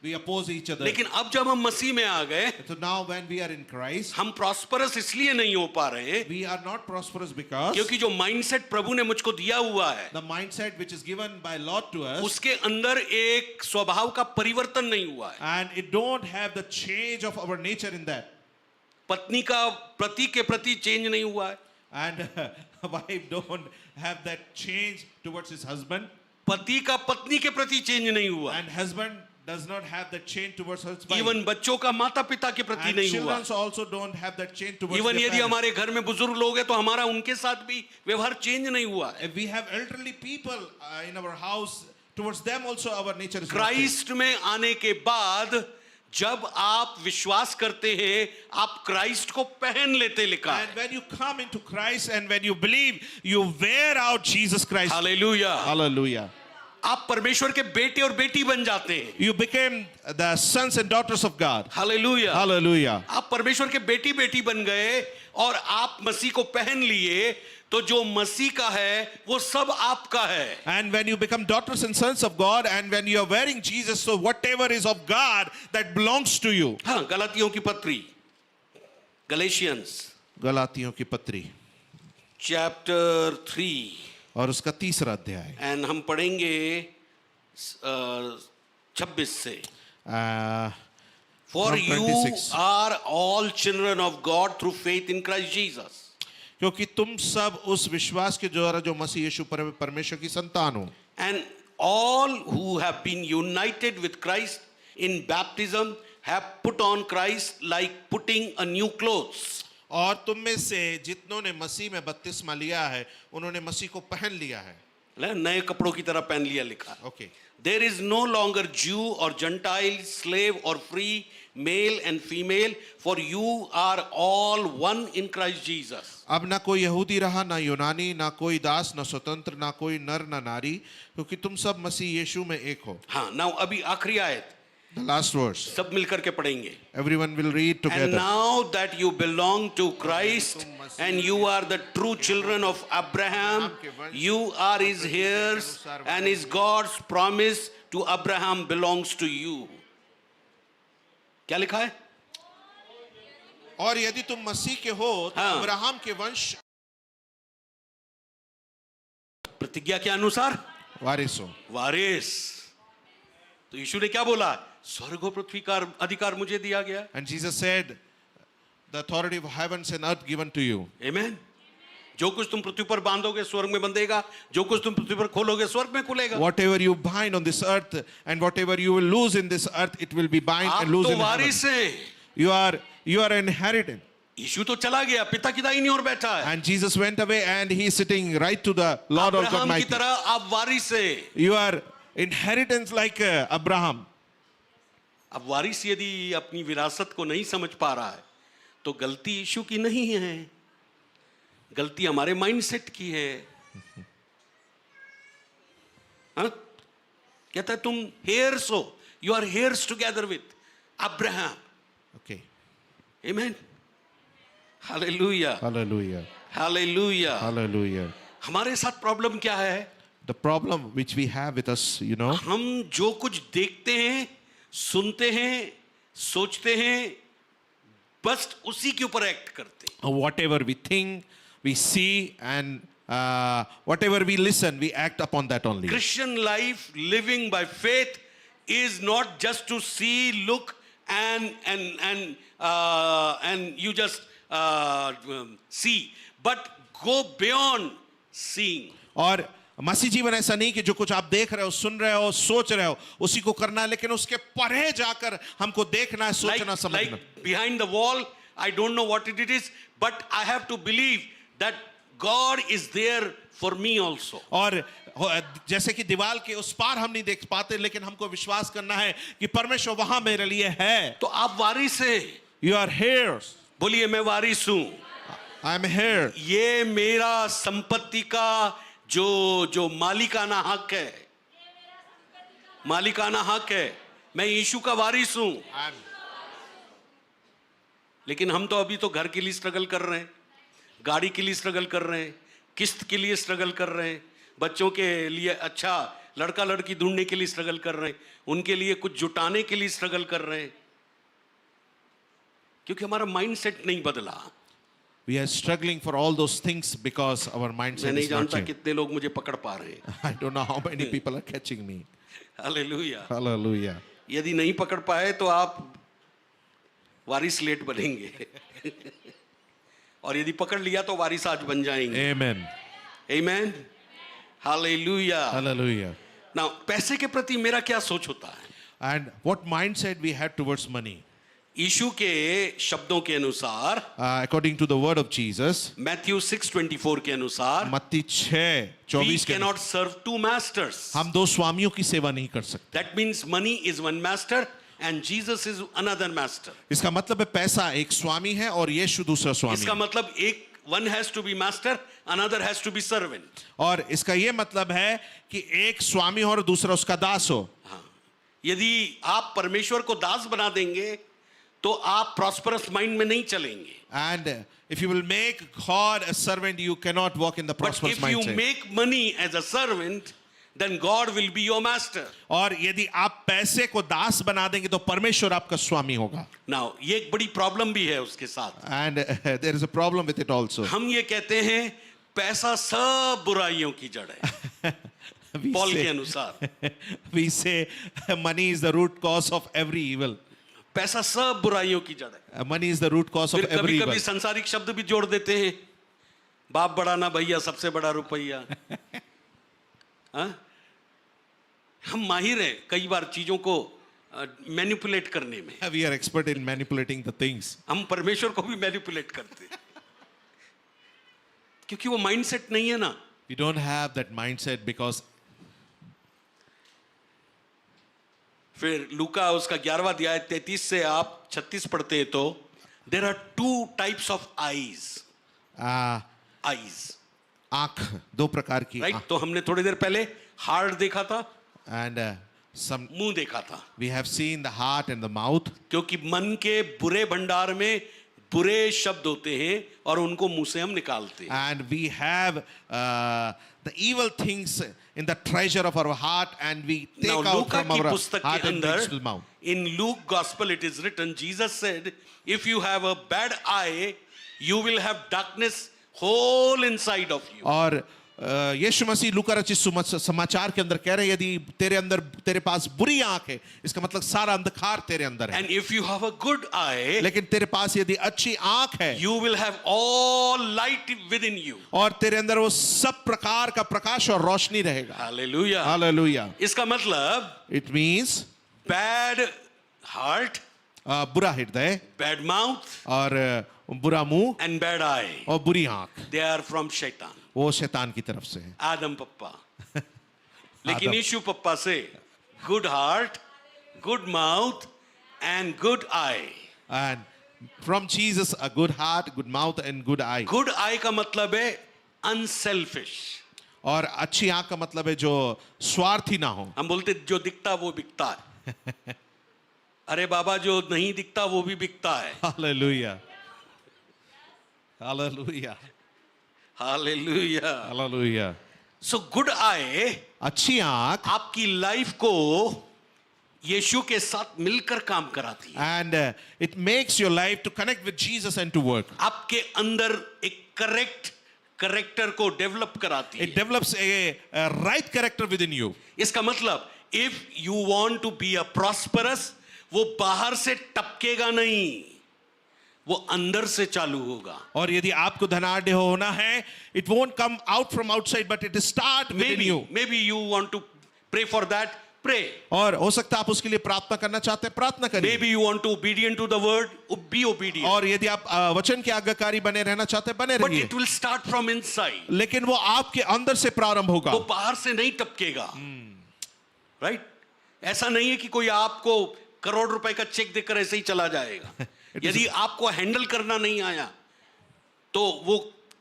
We oppose each other. लेकिन अब जब हम मसीह में आ गए, So now when we are in Christ, हम प्रॉस्परस इसलिए नहीं हो पा रहे हैं we are not prosperous because क्योंकि जो माइंडसेट प्रभु ने मुझको दिया हुआ है, the mindset which is given by Lord to us, उसके अंदर एक स्वभाव का परिवर्तन नहीं हुआ है. and it don't have the change of our nature in that. पत्नी का पति के प्रति चेंज नहीं हुआ है, And a wife don't have that change towards his husband, पति का पत्नी के प्रति चेंज नहीं हुआ, and husband does not have that change towards his wife. Even बच्चों का माता पिता के प्रति And नहीं हुआ. children also don't have that change towards even their यदि parents. हमारे घर में बुजुर्ग लोग हैं तो हमारा उनके साथ भी व्यवहार चेंज नहीं हुआ है. If we have elderly people in our house, towards them also our nature is not Christ में आने के बाद जब आप विश्वास करते हैं, आप क्राइस्ट को पहन लेते लिखा changed. है. And when you come into Christ and when you believe, you wear out Jesus Christ. Hallelujah. Hallelujah. आप परमेश्वर के बेटे और बेटी बन जाते हैं. You became the sons and daughters of God. Hallelujah. Hallelujah. आप परमेश्वर के बेटी बेटी बन गए और आप मसीह को पहन लिए, तो जो मसीह का है वो सब आपका है. And when you become daughters and sons of God, and when you are wearing Jesus, so whatever is of God, that belongs to you. हाँ, गलातियों की पत्री, गलेशियंस गलातियों की पत्री चैप्टर 3, और उसका 3रा अध्याय, एंड हम पढ़ेंगे 26 से. For from you 26. are all children of God through faith in Christ Jesus. क्योंकि तुम सब उस विश्वास के द्वारा जो मसीह यीशु परमेश्वर की संतान हो. And all who have been united with Christ in baptism have put on Christ like putting a new clothes. और तुम में से जितनों ने मसीह में बपतिस्मा लिया है, उन्होंने मसीह को पहन लिया है. नए कपड़ों की तरह पहन लिया लिखा. Okay. There is no longer Jew or Gentile, slave or free, male and female, for you are all one in Christ Jesus. अब ना कोई यहूदी रहा, ना यूनानी, ना कोई दास, ना स्वतंत्र, ना कोई नर, ना नारी, क्योंकि तुम सब मसीह यीशु में एक हो. हाँ, now अभी आखिरी आयत The last verse. सब मिलकर के पढ़ेंगे. Everyone will read And together. now that you belong to Christ and you are the true children of Abraham, you are his heirs, and his God's promise to Abraham belongs to you. क्या लिखा है? और यदि तुम मसीह के हो, तो हाँ. अब्राहम के वंश प्रतिज्ञा के अनुसार वारिस हो. वारिस. तो यीशु ने क्या बोला? स्वर्ग और पृथ्वी का अधिकार मुझे दिया गया. And Jesus said, the authority of heavens and earth given to you. Amen. जो कुछ तुम पृथ्वी पर बांधोगे स्वर्ग में बंधेगा, जो कुछ तुम पृथ्वी पर खोलोगे स्वर्ग में खुलेगा. Whatever you bind on this earth and whatever you will lose in this earth, it will be bind आप and lose तो in heaven. वारिस हैं. You are inherited. यीशु तो चला गया, पिता की दाहिनी ओर बैठा है. And Jesus went away and he is sitting right to the Lord of Abraham की Almighty. तरह आप वारिस हैं. You are inheritance like Abraham. अब वारिस यदि अपनी विरासत को नहीं समझ पा रहा है, तो गलती यीशु की नहीं है, गलती हमारे माइंडसेट की है. हाँ? कहता है तुम heirs हो, you are heirs together with Abraham. Okay. Amen. Hallelujah. Hallelujah. Hallelujah. Hallelujah. हमारे साथ प्रॉब्लम क्या है? The problem which we have with us, you know, हम जो कुछ देखते हैं, सुनते हैं, सोचते हैं, बस उसी के ऊपर एक्ट करते हैं. whatever we think, we see, and whatever we listen, we act upon that only. Christian life, living by faith, is not just to see, look, and you just see, but go beyond seeing. और मसीह जीवन ऐसा नहीं कि जो कुछ आप देख रहे हो, सुन रहे हो, सोच रहे हो, उसी को करना है, लेकिन उसके परे जाकर हमको देखना है, सोचना, समझना. Like behind the wall, I don't know what it is, but I have to believe that God is there for me also. और जैसे कि दीवार के उस पार हम नहीं देख पाते, लेकिन हमको विश्वास करना है कि परमेश्वर वहां मेरे लिए है. तो आप वारिस हैं. You are here. बोलिए मैं वारिस हूं. I am here. ये मेरा संपत्ति का जो मालिकाना हक है, मालिकाना हक है. मैं यीशु का वारिस हूं. लेकिन हम तो अभी तो घर के लिए स्ट्रगल कर रहे हैं, गाड़ी के लिए स्ट्रगल कर रहे हैं, किस्त के लिए स्ट्रगल कर रहे हैं, बच्चों के लिए अच्छा लड़का लड़की ढूंढने के लिए स्ट्रगल कर रहे हैं, उनके लिए कुछ जुटाने के लिए स्ट्रगल कर रहे हैं, क्योंकि हमारा माइंडसेट नहीं बदला. We are struggling for all those things because our mindset मैं नहीं is not जानता changed. कितने लोग मुझे पकड़ पा रहे हैं. I don't know how many people are catching me. Hallelujah. Hallelujah. यदि नहीं पकड़ पाए तो आप वारिस लेट बनेंगे. और यदि पकड़ लिया तो वारिस आज बन जाएंगे. Amen. Amen. Hallelujah. Hallelujah. Now, पैसे के प्रति मेरा क्या सोच होता है? And what mindset we have towards money? यीशु के शब्दों के अनुसार, According to the word of Jesus, Matthew 6:24 के अनुसार, मत्ती 6:24 we के cannot serve two masters. हम दो स्वामियों की सेवा नहीं कर सकते. That means money is one master and Jesus is another master. इसका मतलब है पैसा एक स्वामी है और यीशु दूसरा स्वामी इसका है. मतलब एक one has to be master, another has to be servant. और इसका ये मतलब है कि एक स्वामी हो और दूसरा उसका दास हो. हाँ. यदि आप परमेश्वर को दास बना देंगे तो आप प्रॉस्परस माइंड में नहीं चलेंगे. And if you will make God a servant, you cannot walk in the But prosperous if you mindset. make money as a servant, then God will be your master. और यदि आप पैसे को दास बना देंगे तो परमेश्वर आपका स्वामी होगा. Now, ये एक बड़ी प्रॉब्लम भी है उसके साथ. And there is a problem with it also. हम ये कहते हैं पैसा सब बुराइयों की जड़ है. We पॉल के say, अनुसार we say money is the root cause of every evil. पैसा सब बुराइयों की जड़ है. Money is the root cause of फिर every कभी evil. कभी सांसारिक शब्द भी जोड़ देते हैं. बाप बड़ा ना भैया, सबसे बड़ा रुपया. हाँ? हम माहिर हैं कई बार चीजों को मैनिपुलेट करने में. We are expert in manipulating the things. हम परमेश्वर को भी मैनिपुलेट करते हैं क्योंकि वो माइंडसेट नहीं है ना. We don't have that mindset because फिर लूका उसका 11वां अध्याय 33 से आप 36 पढ़ते हैं तो there are 2 types of eyes. Eyes, आंख, दो प्रकार की राइट. तो हमने थोड़ी देर पहले हार्ट देखा था, and some मुंह देखा था. we have seen the heart and the mouth. क्योंकि मन के बुरे भंडार में बुरे शब्द होते हैं और उनको मुंह से हम निकालते हैं. And we have the evil things in the treasure of our heart, and we take Now, out Luka from की our पुस्तक heart के and brings अंदर to the mouth. in Luke gospel it is written, Jesus said, if you have a bad eye, you will have darkness whole inside of you. और यीशु मसीह लूका रचित समाचार के अंदर कह रहे हैं यदि तेरे पास बुरी आंख है इसका मतलब सारा अंधकार तेरे अंदर है. And if you have a good eye, लेकिन तेरे पास यदि अच्छी आंख है you will have all light within you. और तेरे अंदर वो सब प्रकार का प्रकाश और रोशनी रहेगा. Hallelujah. हालेलुया. इसका मतलब It means bad heart, बुरा हृदय bad mouth और बुरा मुंह and bad eye, और बुरी आंख they are from Shaitan. वो शैतान की तरफ से है. आदम पप्पा. लेकिन आदम. यीशु पप्पा से good heart, good mouth and good I. And from Jesus a good heart, good mouth and good eye. Good I का मतलब है अनसेल्फिश. और अच्छी आंख का मतलब है जो स्वार्थी ना हो. हम बोलते जो दिखता वो बिकता है. अरे बाबा जो नहीं दिखता वो भी बिकता है. Hallelujah. Hallelujah. Hallelujah. Hallelujah. So good I अच्छी आंख आपकी लाइफ को यीशु के साथ मिलकर काम कराती है. and it makes your life to connect with Jesus and to work. आपके अंदर एक करेक्ट करेक्टर को डेवलप कराती It है. develops a right character within you. इसका मतलब if you want to be a prosperous, वो बाहर से टपकेगा नहीं, वो अंदर से चालू होगा. और यदि आपको धनाढ्य होना है, it won't come out from outside but it start within you. maybe you want to pray for that, pray. और हो सकता है आप उसके लिए प्रार्थना करना चाहते हैं, प्रार्थना करिए. Maybe you want to obedient to the word, be obedient. और यदि आप वचन के आज्ञाकारी बने रहना चाहते हैं, बने But रहिए. it will start from inside. लेकिन वो आपके अंदर से प्रारंभ होगा. वो बाहर से नहीं टपकेगा. राइट? ऐसा नहीं है कि कोई आपको करोड़ रुपए का चेक देकर ऐसे ही चला जाएगा. यदि आपको हैंडल करना नहीं आया तो वो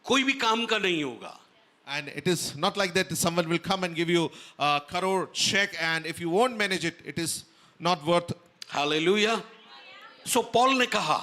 कोई भी काम का नहीं होगा. And it is not like that someone will come and give you a crore check, and if you won't manage it, it is not worth. Hallelujah. So Paul ने कहा,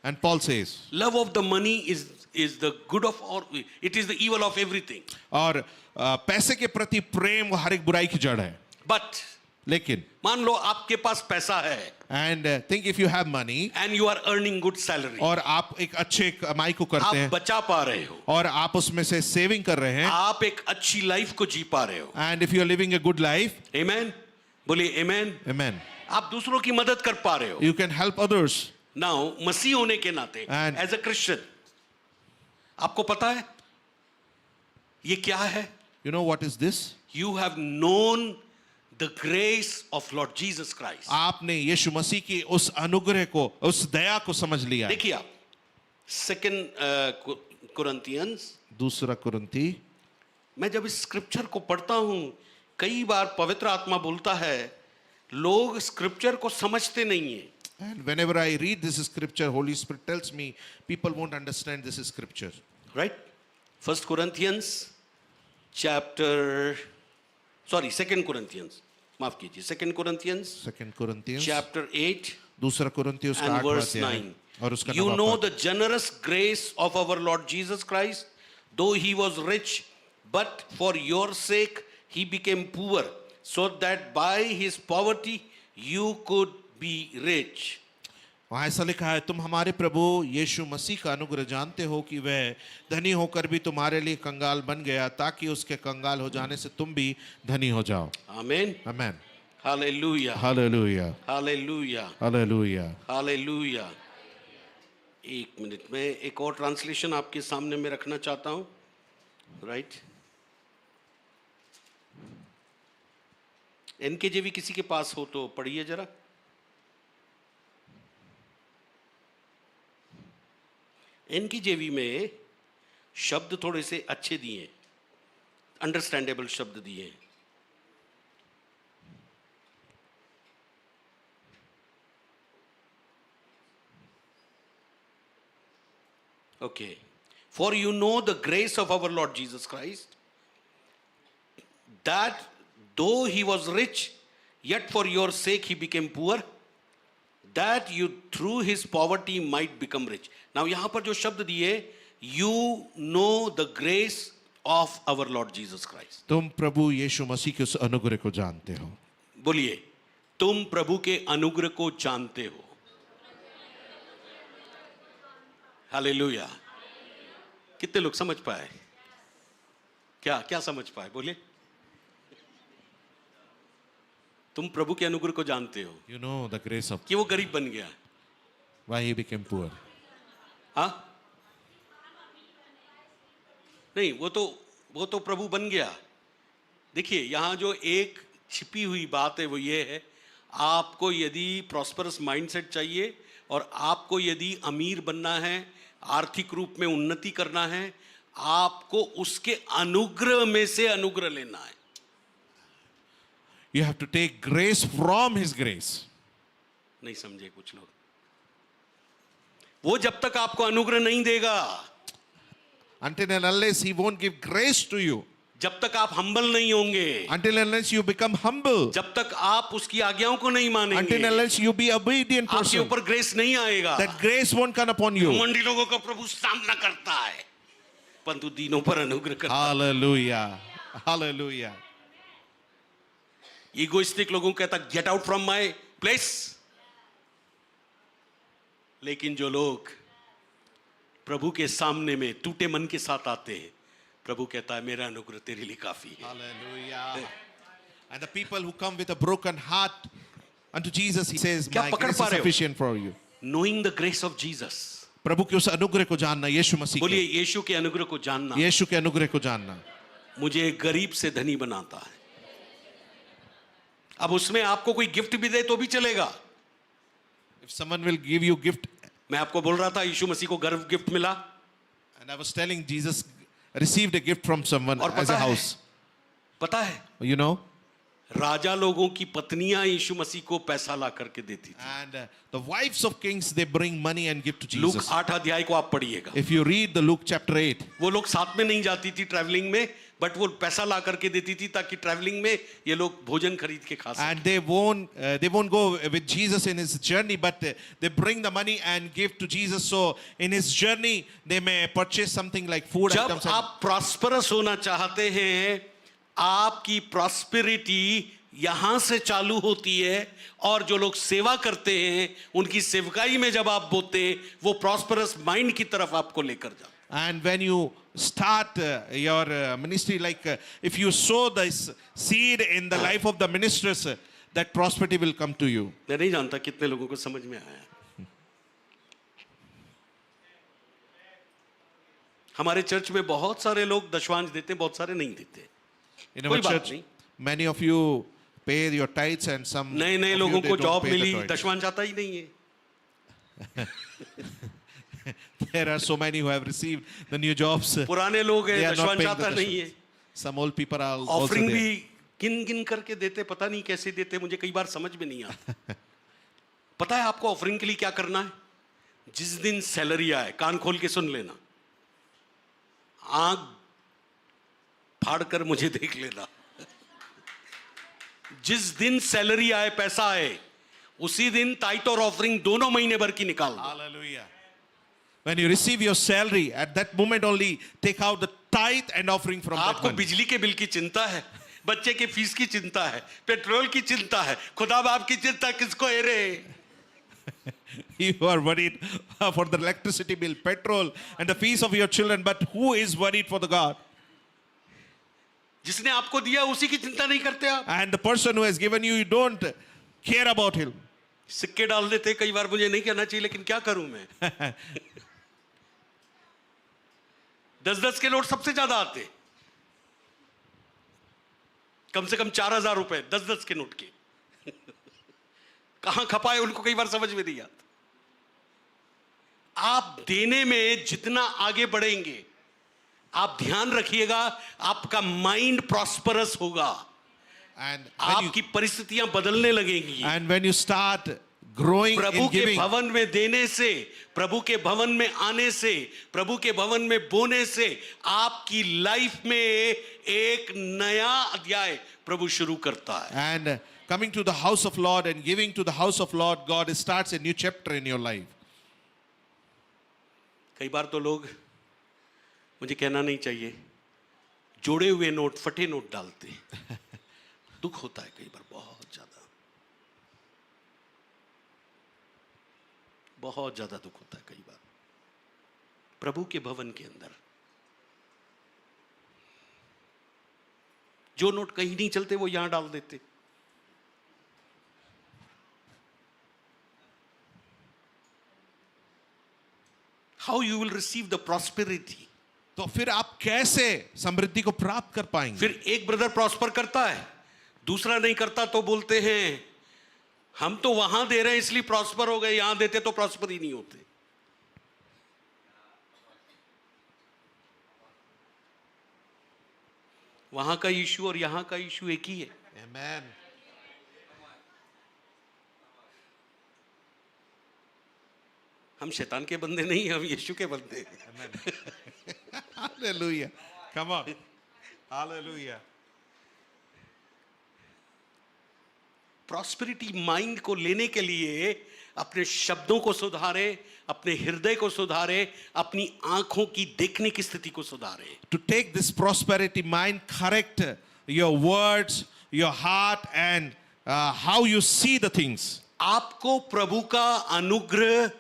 And Paul says, love of the money is the good of all, it is the evil of everything. और पैसे के प्रति प्रेम वो हर एक बुराई की जड़ है. But लेकिन मान लो आपके पास पैसा है and think if you have money and you are earning good salary, और आप एक अच्छे कमाई को करते आप हैं बचा पा रहे हो, और आप उसमें से सेविंग कर रहे हैं, आप एक अच्छी लाइफ को जी पा रहे हो. and if you are living a good life, Amen. बोलिए amen. amen, आप दूसरों की मदद कर पा रहे हो. you can help others. Now मसीह होने के नाते And- as a Christian आपको पता है ये क्या है? You know what is this? You have known the grace of Lord Jesus Christ. आपने यीशु मसीह की उस अनुग्रह को, उस दया को समझ लिया है. देखिए आप सेकंड कुरिन्थियंस, दूसरा कुरिन्थी, मैं जब इस स्क्रिप्चर को पढ़ता हूं कई बार पवित्र आत्मा बोलता है लोग स्क्रिप्चर को समझते नहीं है. and whenever I read this scripture, Holy Spirit tells me people won't understand this scripture. Right? First Corinthians chapter, sorry, Second Corinthians, माफ कीजिए, Second Corinthians Second Corinthians chapter 8 दूसरा कुरिन्थियों का and 8वां verse अध्याय 9. और उसका You 9वां know पद। the generous grace of our Lord Jesus Christ, though he was rich, but for your sake he became poor, so that by his poverty you could be rich. वहां ऐसा लिखा है, तुम हमारे प्रभु यीशु मसीह का अनुग्रह जानते हो कि वह धनी होकर भी तुम्हारे लिए कंगाल बन गया, ताकि उसके कंगाल हो जाने से तुम भी धनी हो जाओ। Amen. आमेन। Hallelujah. Hallelujah, Hallelujah. Hallelujah. Hallelujah. एक मिनट में एक और ट्रांसलेशन आपके सामने में रखना चाहता हूं, राइट। एनकेजेवी किसी के पास हो तो पढ़िए जरा। एनकेजेवी में शब्द थोड़े से अच्छे दिए, अंडरस्टैंडेबल शब्द दिए। Okay. For you know the grace of our Lord Jesus Christ, that though he was rich, yet for your sake he became poor, that you through his poverty might become rich. Now यहाँ पर जो शब्द दिए, you know the grace of our Lord Jesus Christ. तुम प्रभु यीशु मसीह के उस अनुग्रह को जानते हो। बोलिए, तुम प्रभु के अनुग्रह को जानते हो। हालेलुया। कितने लोग समझ पाए? क्या क्या समझ पाए? बोलिए। तुम प्रभु के अनुग्रह को जानते हो। You know the grace of कि वो गरीब बन गया। why he became poor. हाँ? नहीं, वो तो प्रभु बन गया। देखिए, यहां जो एक छिपी हुई बात है वो ये है, आपको यदि प्रॉस्परस माइंडसेट चाहिए और आपको यदि अमीर बनना है, आर्थिक रूप में उन्नति करना है, आपको उसके अनुग्रह में से अनुग्रह लेना है। You have to take grace from his grace. नहीं समझे कुछ लोग। वो जब तक आपको अनुग्रह नहीं देगा, Until and unless he won't give grace to you, जब तक आप हम्बल नहीं होंगे, until and unless you become humble, जब तक आप उसकी आज्ञाओं को नहीं मानेंगे, until and unless you be obedient आपके person, ऊपर ग्रेस नहीं आएगा। that grace won't come upon you. घमंडी लोगों का प्रभु सामना करता है, परंतु दीनों पर अनुग्रह करता है। Hallelujah. Hallelujah. ईगोइस्टिक लोगों को कहता get out from my place, लेकिन जो लोग प्रभु के सामने में टूटे मन के साथ आते हैं, प्रभु कहता है मेरा अनुग्रह तेरे लिए काफी है। Hallelujah. And the people who come with a broken heart unto Jesus, he says, क्या my पकड़ grace पा is रहे हो? sufficient for you. Knowing the grace of Jesus. प्रभु के उस अनुग्रह को जानना, यीशु मसीह बोलिए, के, यीशु के अनुग्रह को जानना यीशु के अनुग्रह को जानना मुझे गरीब से धनी बनाता है। अब उसमें आपको कोई गिफ्ट भी दे तो भी चलेगा। If someone will give you gift, मैं आपको बोल रहा था यीशु मसीह को गर्व गिफ्ट मिला, and I was telling Jesus received a gift from someone और as a house. पता है You know? राजा लोगों की पत्नियां यीशु मसीह को पैसा ला करके देती थी। And the wives of kings, they bring money and give to look Jesus. 8 अध्याय को आप पढ़िएगा। If you read the Luke chapter 8, वो लोग साथ में नहीं जाती थी ट्रैवलिंग में, बट वो पैसा ला करके देती थी ताकि ट्रैवलिंग में ये लोग भोजन खरीद के खा सकें। and they won't go with Jesus in his journey, but they bring the money and give to Jesus. So in his journey, they may purchase something like food जब items. And आप प्रॉस्परस होना चाहते हैं, आपकी prosperity यहां से चालू होती है, और जो लोग सेवा करते हैं उनकी सेवकाई में जब आप बोते हैं, वो प्रॉस्परस माइंड की तरफ आपको लेकर जाते हैं। And when you start your ministry, like if you sow this seed in the life of the ministers, that prosperity will come to you. मैं नहीं जानता कितने लोगों को समझ में आया। हमारे चर्च में बहुत सारे लोग दशवांश देते हैं, बहुत सारे नहीं देते। In our कोई बात church, नहीं। many of you pay your tithes, and some नए नए of you, लोगों they को don't जॉब pay the मिली, tithes. दशवांश आता ही नहीं है। There are so many who have received the new jobs. पुराने लोग हैं, They are not दशवांश paying the आता नहीं है। dashwans. Some old people are also offering there. भी गिन गिन करके देते, पता नहीं कैसे देते, मुझे कई बार समझ में नहीं आता। पता है आपको ऑफरिंग के लिए क्या करना है? जिस दिन सैलरी आए, कान खोल के सुन लेना, आंख फाड़ कर मुझे देख लेना। जिस दिन सैलरी आए, पैसा आए, उसी दिन ताइट और ऑफरिंग दोनों महीने भर की निकाल दो। Hallelujah. When you receive your salary, at that moment only take out the tithe and offering from that आपको money. बिजली के बिल की चिंता है, बच्चे के फीस की चिंता है, पेट्रोल की चिंता है, खुदा बाप की चिंता किसको है रे? You are worried for the electricity bill, petrol, and the fees of your children, but who is worried for the God? जिसने आपको दिया उसी की चिंता नहीं करते आप। And the person who has given you, you don't care about him. सिक्के डाल देते, कई बार मुझे नहीं कहना चाहिए लेकिन क्या करूं मैं। 10-10 के नोट सबसे ज्यादा आते, कम से कम 4,000 रुपए 10-10 के नोट के। कहां खपाए उनको कई बार समझ में नहीं आता। आप देने में जितना आगे बढ़ेंगे, आप ध्यान रखिएगा, आपका माइंड प्रॉस्परस होगा, And when you, आपकी परिस्थितियां बदलने लगेंगी। and when you start growing Prabhu in के giving, भवन में देने से, प्रभु के भवन में आने से, प्रभु के भवन में बोने से आपकी लाइफ में एक नया अध्याय प्रभु शुरू करता है। and coming to the house of Lord and giving to the house of Lord, God starts a new chapter in your life. कई बार तो लोग, मुझे कहना नहीं चाहिए, जोड़े हुए नोट, फटे नोट डालते हैं। दुख होता है कई बार, बहुत ज्यादा दुख होता है कई बार प्रभु के भवन के अंदर। जो नोट कहीं नहीं चलते वो यहां डाल देते। How you will receive the prosperity? तो फिर आप कैसे समृद्धि को प्राप्त कर पाएंगे? फिर एक ब्रदर प्रॉस्पर करता है, दूसरा नहीं करता, तो बोलते हैं हम तो वहां दे रहे हैं इसलिए प्रॉस्पर हो गए, यहां देते तो प्रॉस्पर ही नहीं होते। वहां का इशू और यहां का इशू एक ही है। Amen. हम शैतान के बंदे नहीं, हम यीशु के बंदे हैं। Hallelujah. Come on. Hallelujah. Prosperity mind को लेने के लिए अपने शब्दों को सुधारे, अपने हृदय को सुधारे, अपनी आंखों की देखने की स्थिति को सुधारे। To take this prosperity mind, correct your words, your heart, and how you see the things. आपको प्रभु का अनुग्रह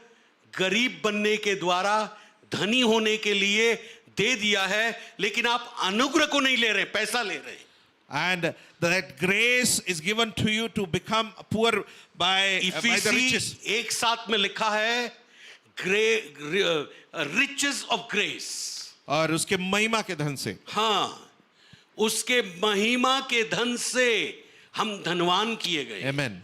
गरीब बनने के द्वारा धनी होने के लिए दे दिया है, लेकिन आप अनुग्रह को नहीं ले रहे, पैसा ले रहे हैं। And that grace is given to you to become poor by the riches. एक साथ में लिखा है riches of grace, और उसके महिमा के धन से। हाँ, उसके महिमा के धन से हम धनवान किए गए। Amen.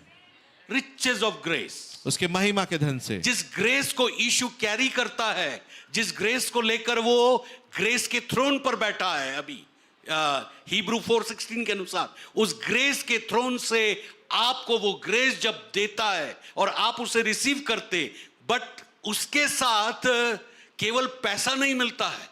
riches of grace, उसके महिमा के धन से। जिस ग्रेस को यीशु कैरी करता है, जिस ग्रेस को लेकर वो ग्रेस के थ्रोन पर बैठा है, अभी हिब्रू 4:16 के अनुसार उस ग्रेस के थ्रोन से आपको वो ग्रेस जब देता है और आप उसे रिसीव करते, बट उसके साथ केवल पैसा नहीं मिलता है।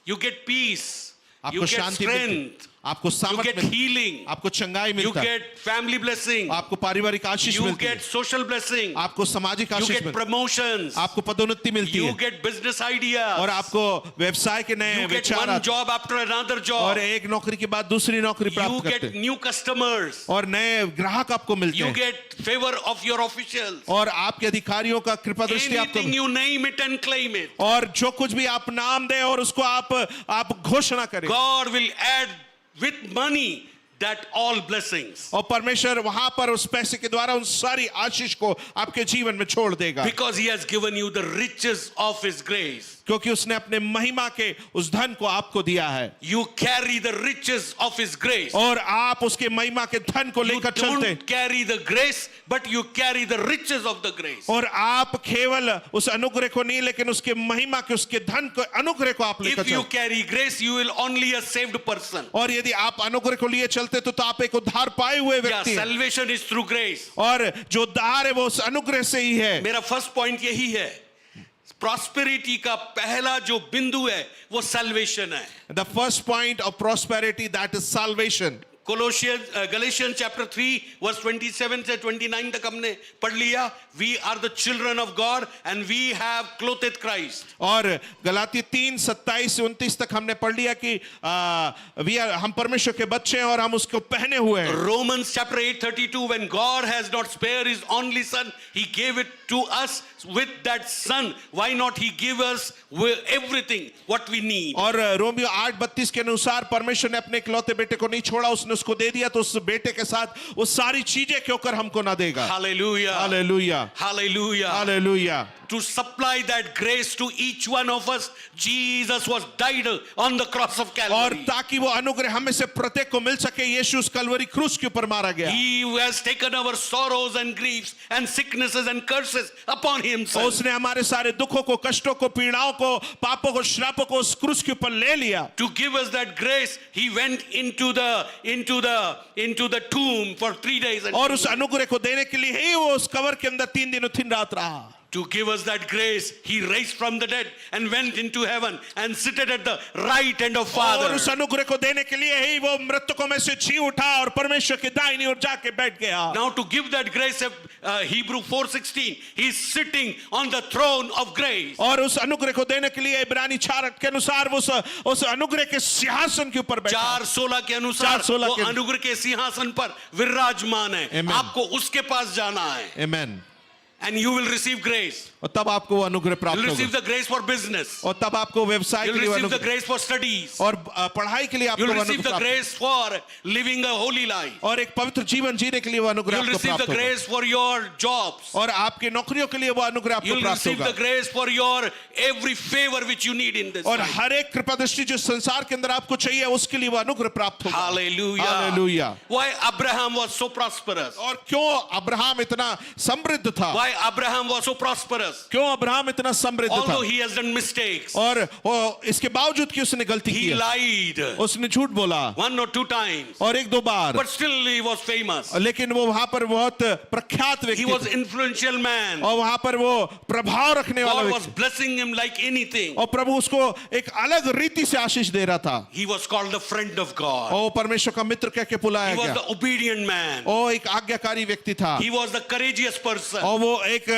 यू गेट पीस, यू आपको गेट शांति मिलती, स्ट्रेंथ, आपको you सामर्थ्य get मिलती, healing, आपको चंगाई you मिलता है, get family blessing, आपको पारिवारिक आशीष you मिलती है, get social blessing, आपको सामाजिक you आशीष get मिलती है, promotions, आपको पदोन्नति मिलती you है, get business ideas, और आपको व्यवसाय के नए you get विचार one आते हैं, job after another job, और एक नौकरी के बाद दूसरी नौकरी you प्राप्त करते get हैं, new customers, और नए ग्राहक आपको मिलते you हैं, get favor of your officials, और आपके अधिकारियों का कृपा दृष्टि आपको, anything you name it and claim it, और जो कुछ भी आप नाम दें और उसको आप घोषणा करें, God will add with money that all blessings, और परमेश्वर वहां पर उस पैसे के द्वारा उन सारी आशीष को आपके जीवन में छोड़ देगा, because he has given you the riches of his grace. क्योंकि उसने अपने महिमा के उस धन को आपको दिया है, You carry the riches of his grace. और आप उसके महिमा के धन को You लेकर चलते हैं, don't carry the grace, but you carry the riches of the grace. और आप केवल उस अनुग्रह को नहीं, लेकिन उसके महिमा के उसके धन को अनुग्रह को आप लेकर If you चलते, carry grace, you will only a saved person. और यदि आप अनुग्रह को लिए चलते तो आप एक उद्धार पाए हुए Yeah, व्यक्ति हैं, salvation is through grace. और जो उद्धार है वो उस अनुग्रह से ही है। मेरा फर्स्ट पॉइंट यही है, प्रॉस्पेरिटी का पहला जो बिंदु है वो salvation है। The first point of prosperity, that is salvation. Galatians chapter 3 verse 27 से 29 तक हमने पढ़ लिया. We are the children of God and we have clothed Christ. और गलाती 3:27 से 29 तक हमने पढ़ लिया कि हम परमेश्वर के बच्चे हैं और हम उसको पहने हुए हैं. Romans chapter 8:32, when God has not spared his only son, he gave it to us. With that son, why not he give us everything what we need? और रोमियो 8:32 के अनुसार परमेश्वर ने अपने इकलौते बेटे को नहीं छोड़ा, उसने उसको दे दिया, तो उस बेटे के साथ वो सारी चीजें क्यों कर हमको ना देगा. Hallelujah. Hallelujah, Hallelujah. Hallelujah. To supply that grace to each one of us, Jesus was died on the cross of और Calvary. ताकि वो अनुग्रह हमें से प्रत्येक को मिल सके, यीशु उस कलवरी क्रूस के ऊपर मारा गया. He has taken our sorrows and griefs and sicknesses and curses upon और himself. उसने हमारे सारे दुखों को, कष्टों को, पीड़ाओं को, पापों को, श्रापों को उस क्रूस के ऊपर ले लिया. To give us that grace, he went into the tomb for 3 days. And और उस अनुग्रह को देने के लिए ही वो उस कब्र के अंदर 3 दिन और 3 रात रहा. to give us that grace, he raised from the dead and went into heaven and seated at the right hand of और Father. उस अनुग्रह को देने के लिए ही वो मृतकों में से जी उठा और परमेश्वर की दाहिनी ओर जाके बैठ गया. Now to give that grace, Hebrew 4:16, he's sitting on the throne of grace. और उस अनुग्रह को देने के लिए इब्रानी 4 के अनुसार वो उस अनुग्रह के सिंहासन के ऊपर बैठा. 4:16 के अनुसार 4:16 वो के अनुग्रह के सिंहासन पर विराजमान है. Amen. आपको उसके पास जाना है. Amen. And you will receive grace. और तब आपको वो अनुग्रह प्राप्त You'll receive होगा. the grace for business. और तब आपको व्यवसाय You'll के लिए receive the अनुग्रह grace for studies. और पढ़ाई के लिए आपको You'll वो receive अनुग्रह the प्राप्त grace for living a holy life. और एक पवित्र जीवन जीने के लिए वो अनुग्रह You'll आपको receive प्राप्त the होगा. grace for your jobs. और आपके नौकरियों के लिए वो अनुग्रह आपको You'll प्राप्त receive होगा. the grace for your every favor which you need in this और life. हर एक कृपा दृष्टि जो संसार के अंदर आपको चाहिए उसके लिए वो अनुग्रह प्राप्त होगा. Hallelujah. Hallelujah. Why Abraham was so prosperous? और क्यों अब्राहम इतना समृद्ध था? Why Abraham was so prosperous? क्यों अब्राहम इतना समृद्ध था? Although he has done mistakes, और इसके बावजूद कि उसने गलती he की, lied उसने झूठ बोला 1 or 2 times, और 1-2 बार, but still he was famous. लेकिन वो वहां पर बहुत प्रख्यात He व्यक्ति was था influential man. और वहां पर वो प्रभाव रखने वाला God was व्यक्ति, blessing him like anything. और प्रभु उसको एक अलग रीति से आशीष दे रहा था. He was called the friend of God. और परमेश्वर का मित्र कह के बुलाया He was गया. the obedient man. और एक आज्ञाकारी व्यक्ति था. He was the courageous person. और वो एक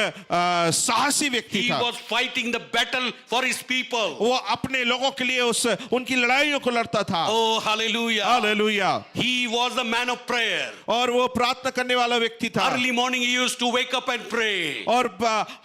साहसी व्यक्ति He था. was fighting the battle for his people. वो अपने लोगों के लिए उनकी लड़ाइयों को लड़ता था. Oh, hallelujah. Hallelujah. He was the man of prayer. और वो प्रार्थना करने वाला व्यक्ति था. Early morning he used to wake up and pray. और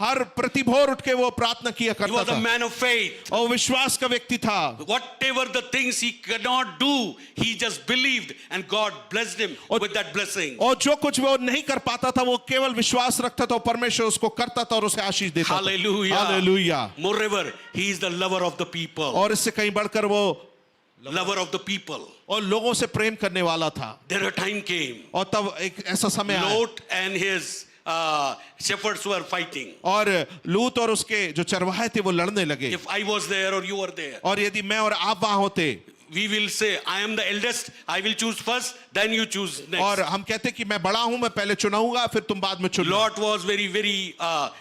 हर प्रतिभोर उठ के वो प्रार्थना किया He करता was a था. man of faith. और विश्वास का व्यक्ति था. Whatever the things he could not do, he just believed and God blessed him with that blessing. और जो कुछ वो नहीं कर पाता था वो केवल विश्वास रखता था और परमेश्वर उसको करता था और उसे आशीष देता था. Hallelujah. Hallelujah. Moreover, he is the lover of the people. और इससे कहीं बढ़कर वो Lover of the people. और लोगों से प्रेम करने वाला था. There a time came. और तब एक ऐसा समय आया Lot and his shepherds were fighting. और लूत और उसके जो चरवाहे थे वो लड़ने लगे. If I was there or you were there, और यदि मैं और आप वहां होते we will say, I am the eldest, I will choose first, then you choose next. और हम कहते कि मैं बड़ा हूं, मैं पहले चुनाऊंगा फिर तुम बाद में चुनो. Lot was very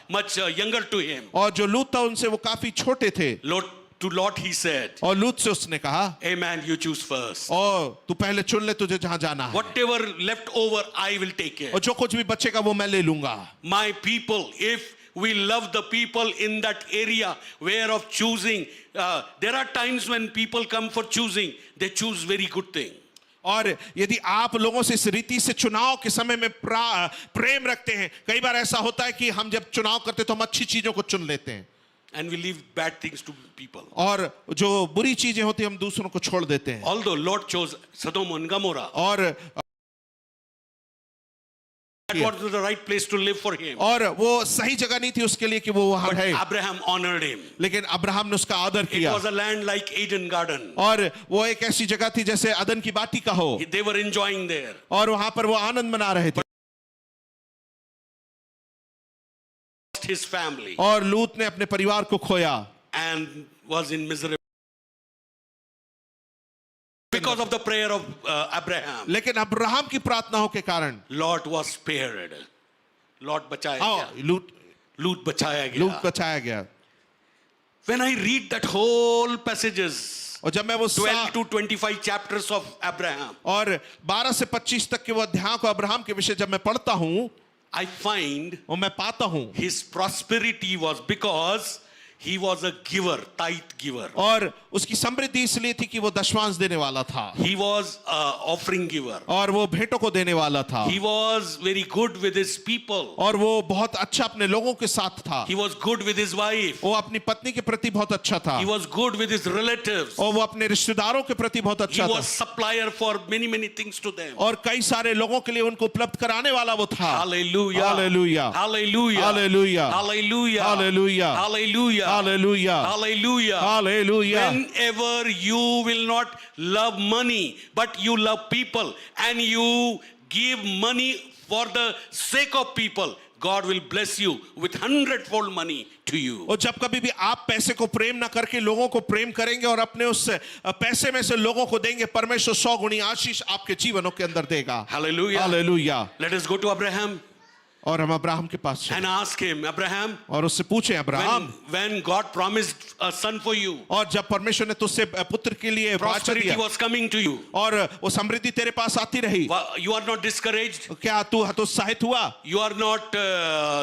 much younger to him. और जो लूत था उनसे वो काफी छोटे थे. To Lot he said, और लूत से उसने कहा, hey man, you choose first. और तू पहले चुन ले तुझे जहां जाना है. Whatever left over, I will take it. और जो कुछ भी बचेगा वो मैं ले लूंगा. My people, if we love the people in that area where of choosing, there are times when people come for choosing, they choose very good thing. और यदि आप लोगों से इस रीति से चुनाव के समय में प्रेम रखते हैं, कई बार ऐसा होता है कि हम जब चुनाव करते हैं तो हम अच्छी चीजों को चुन लेते हैं. And we leave bad things to people. और जो बुरी चीजें होती हैं हम दूसरों को छोड़ देते हैं. Although Lord chose Sodom and Gomorrah, और that was the right place to live for him. और वो सही जगह नहीं थी उसके लिए कि वो वहां But रहे. Abraham honored him. लेकिन अब्राहम ने उसका आदर It किया. was a land like Eden Garden. और वो एक ऐसी जगह थी जैसे अदन की बाटी का हो. They were enjoying there. और वहां पर वो आनंद मना रहे थे. His family और लूत ने अपने परिवार को खोया. and was in misery because of the prayer of Abraham. लेकिन अब्राहम की प्रार्थनाओं के कारण Lot was spared. Lot बचाया गया. लूत लूत बचाया गया. लूत बचाया गया. When I read that whole passages, और जब मैं वो 12 to 25 chapters of Abraham, और 12 से 25 तक के वो अध्याय को अब्राहम के विषय जब मैं पढ़ता हूं, I find और मैं पाता हूं his prosperity was because he was a giver, tithe giver. और उसकी समृद्धि इसलिए थी कि वो दशमांश देने वाला था, He was a offering giver. और वो भेंटों को देने वाला था, He was very good with his people. और वो बहुत अच्छा अपने लोगों के साथ था, He was good with his wife. वो अपनी पत्नी के प्रति बहुत अच्छा था, He was good with his relatives. और वो अपने रिश्तेदारों के प्रति बहुत He अच्छा था, was supplier for many things to them. और कई सारे लोगों के लिए उनको उपलब्ध कराने वाला वो था। Hallelujah. Hallelujah. Hallelujah. Hallelujah. Hallelujah. Hallelujah. Hallelujah. Hallelujah. Hallelujah. Hallelujah. Whenever you will not love money, but you love people and you give money for the sake of people, God will bless you with 100-fold money to you. और जब कभी भी आप पैसे को प्रेम ना करके लोगों को प्रेम करेंगे और अपने उस पैसे में से लोगों को देंगे, परमेश्वर 100 गुनी आशीष आपके जीवनों के अंदर देगा। Hallelujah. Hallelujah. Let us go to Abraham और हम अब्राहम के पास चले and ask him, Abraham, और उससे पूछे, Abraham, when God promised a son for you, और जब परमेश्वर ने तुझसे पुत्र के लिए वाचा prosperity दिया was coming to you. और वो समृद्धि तेरे पास आती रही, You are not discouraged. क्या तू हतोत्साहित हुआ? You are not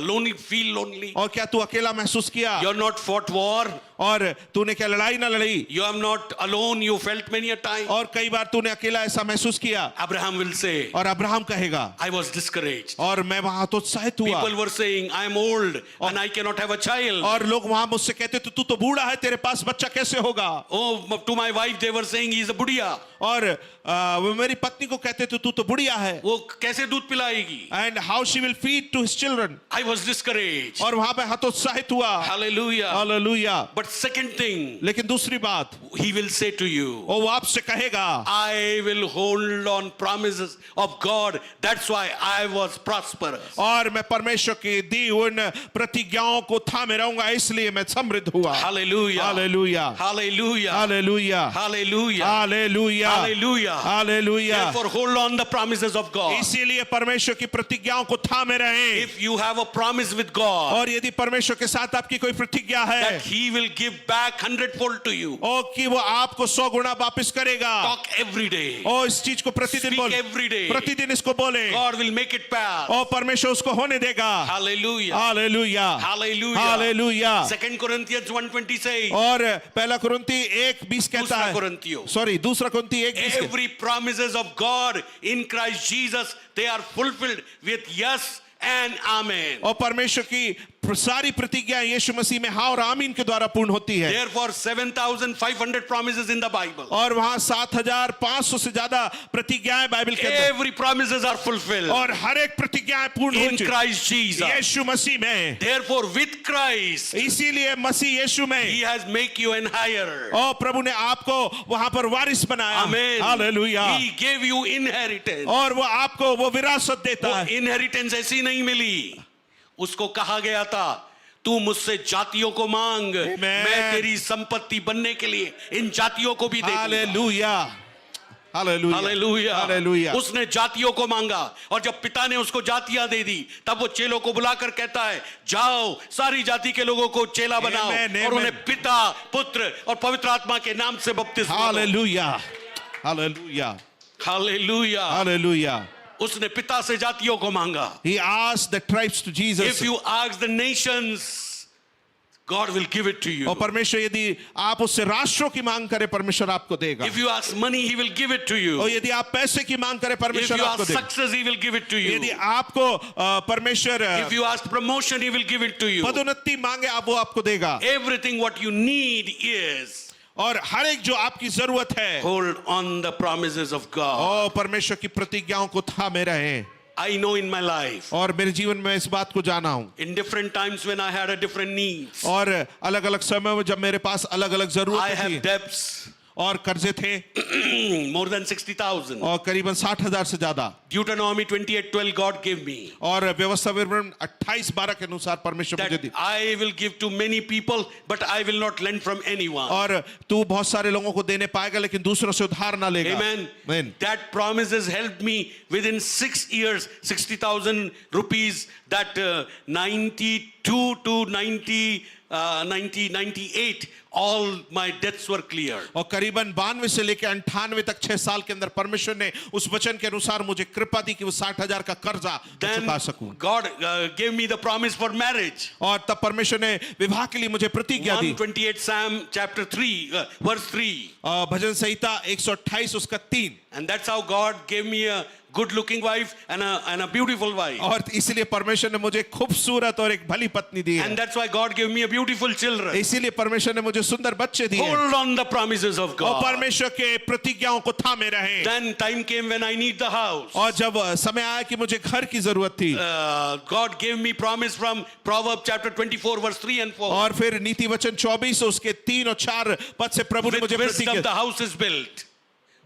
lonely, feel lonely. और क्या तू अकेला महसूस किया? You are not fought war. और तूने क्या लड़ाई ना लड़ी? You are not alone. You felt many a time. और कई बार तूने अकेला ऐसा महसूस किया? Abraham will say, और अब्राहम कहेगा, I was discouraged. और मैं वहां हतोत्साहित हुआ, People were saying, I am old and I cannot have a child. और लोग वहां मुझसे कहते तू तो बूढ़ा है, तेरे पास बच्चा कैसे होगा? Oh, to my wife they were saying he is a budiya. और वो मेरी पत्नी को कहते तू तो बुढ़िया है, वो कैसे दूध पिलाएगी? and how she will feed to his children. I was discouraged. और वहां पे हतोत्साहित हुआ। Hallelujah. Hallelujah. But second thing, लेकिन दूसरी बात, he will say to you, वो आपसे कहेगा, I will hold on promises of God. That's why I was prosperous. और मैं परमेश्वर की दी उन प्रतिज्ञाओं को थामे रहूंगा, इसलिए मैं समृद्ध हुआ। Hallelujah. Hallelujah. Hallelujah. Hallelujah. Hallelujah. Hallelujah. Hallelujah. Hallelujah. Therefore, hold on the promises of God. इसीलिए परमेश्वर की प्रतिज्ञाओं को थामे रहें। If you have a promise with God, और यदि परमेश्वर के साथ आपकी कोई प्रतिज्ञा है, that He will give back 100-fold to you. और कि वो आपको 100 गुना वापस करेगा, Talk every day. और इस चीज को प्रतिदिन Speak बोल, every day. प्रतिदिन इसको बोले, God will make it pass. और परमेश्वर उसको होने देगा। Hallelujah. Hallelujah. Hallelujah. Hallelujah. 2 Corinthians 1:20 says, और पहला कुरिन्ती 1:20 कहता दूसरा है, कुरिन्तियों, सॉरी दूसरा कुरिन्ती 1:20 every promises of God in Christ Jesus, they are fulfilled with yes and amen. और परमेश्वर की सारी प्रतिज्ञा यीशु मसीह में हाँ और आमीन के द्वारा पूर्ण होती है। Therefore 7,500 promises in the Bible. और वहाँ 7,500 से ज्यादा प्रतिज्ञाएं बाइबल के अंदर, Every promises are fulfilled और हर एक प्रतिज्ञाएं पूर्ण हो in चुकी Christ Jesus. यीशु मसीह में। Therefore with Christ, इसीलिए मसीह यीशु में, He has make you an heir. और प्रभु ने आपको वहां पर वारिस बनाया। Amen. Hallelujah. He gave you inheritance. और वो आपको वो विरासत देता वो है। inheritance ऐसी नहीं मिली, उसको कहा गया था तू मुझसे जातियों को मांग, मैं तेरी संपत्ति बनने के लिए इन जातियों को भी दे दूंगा। हालेलुया। हालेलुया। हालेलुया। हालेलुया। उसने जातियों को मांगा, और जब पिता ने उसको जातियां दे दी, तब वो चेलों को बुलाकर कहता है, जाओ सारी जाति के लोगों को चेला बनाओ, Amen, और amen. उन्हें पिता, पुत्र और पवित्र आत्मा के नाम से बपतिस्मा दो। हालेलुया। हालेलुया। हालेलुया। हालेलुया। उसने पिता से जातियों को मांगा। He asked the tribes to Jesus. If you ask the nations, God will give it to you. और परमेश्वर यदि आप उससे राष्ट्रों की मांग करें, परमेश्वर आपको देगा। If you ask money, He will give it to you. और यदि आप पैसे की मांग करें, If परमेश्वर you आपको ask देगा। success, He will give it to you. यदि आपको परमेश्वर If you ask promotion, He will give it to you. पदोन्नति मांगे, आप वो आपको देगा। Everything what you need is और हर एक जो आपकी जरूरत है, hold on the promises of God. और परमेश्वर की प्रतिज्ञाओं को थामे रहें। I know in my life, और मेरे जीवन में इस बात को जाना हूं, in different times when I had a different needs, और अलग अलग समय में जब मेरे पास अलग अलग I जरूरत थी, have debts और कर्जे थे more than 60,000. और करीबन 60,000 से ज्यादा, Deuteronomy 28:12 God gave me और व्यवस्था विवरण 28:12 के अनुसार परमेश्वर मुझे that the, I will give to many people, but I will not lend from anyone. और तू बहुत सारे लोगों को देने पाएगा लेकिन दूसरों से उधार ना लेगा। Amen. Amen. That promises helped me within 6 years, 60,000 rupees, that 92 to 90 1998, all my debts were cleared. और करीबन 92 से लेकर 98 तक 6 साल के अंदर परमेश्वर ने उस वचन के अनुसार मुझे कृपा दी कि वो 60,000 का कर्जा Then चुका सकूं। God gave me the promise for marriage. और तब परमेश्वर ने विवाह के लिए मुझे प्रतिज्ञा दी। 128 Psalm chapter 3, verse 3. भजन संहिता 128 उसका 3। And that's how God gave me a good looking wife and a beautiful wife. और इसलिए परमेश्वर ने मुझे खूबसूरत और एक भली पत्नी दी है। And that's why God gave me a beautiful children. इसीलिए परमेश्वर ने मुझे सुंदर बच्चे दिए। Hold on the promises of और God. परमेश्वर के प्रतिज्ञाओं को थामे रहे। Then time came when I need the house. और जब समय आया कि मुझे घर की जरूरत थी, God gave me promise from Proverbs chapter 24 verse 3 and 4. और फिर नीति वचन 24 उसके 3 और 4 पद से प्रभु ने With मुझे wisdom प्रतिज्ञा the house is built.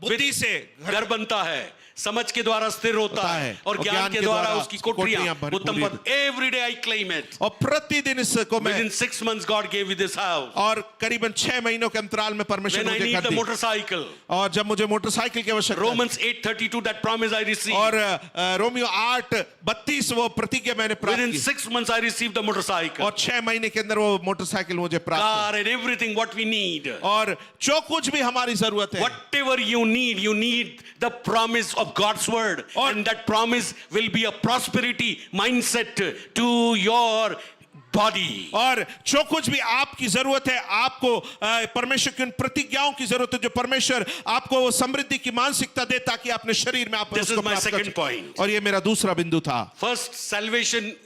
बुद्धि से घर बनता है, समझ के द्वारा स्थिर होता है, और ज्ञान के द्वारा उसकी कोठरियां उत्तम पद. Every day I claim it. और प्रतिदिन इसको मैं Within 6 months God gave me this house. और करीबन 6 महीनों के अंतराल में परमेश्वर When I मुझे need घर the दी। motorcycle. और जब मुझे मोटरसाइकिल की आवश्यकता Romans 8:32 that promise I received. और रोमियो 8:32 वो प्रतिज्ञा मैंने प्राप्त Within की 6 months I received the motorcycle. और 6 महीने के अंदर वो मोटरसाइकिल मुझे प्राप्त Car and everything what we need. हुई। और जो कुछ भी हमारी जरूरत है, Whatever you need the promise of God's word. And that promise will be a prosperity mindset to your body. और जो कुछ भी आपकी जरूरत है, आपको परमेश्वर की उन प्रतिज्ञाओं की जरूरत है जो परमेश्वर आपको वो समृद्धि की मानसिकता दे ताकि अपने शरीर में आप This उसको is my प्राप्त कर second सकें। point. और ये मेरा दूसरा बिंदु था। First, salvation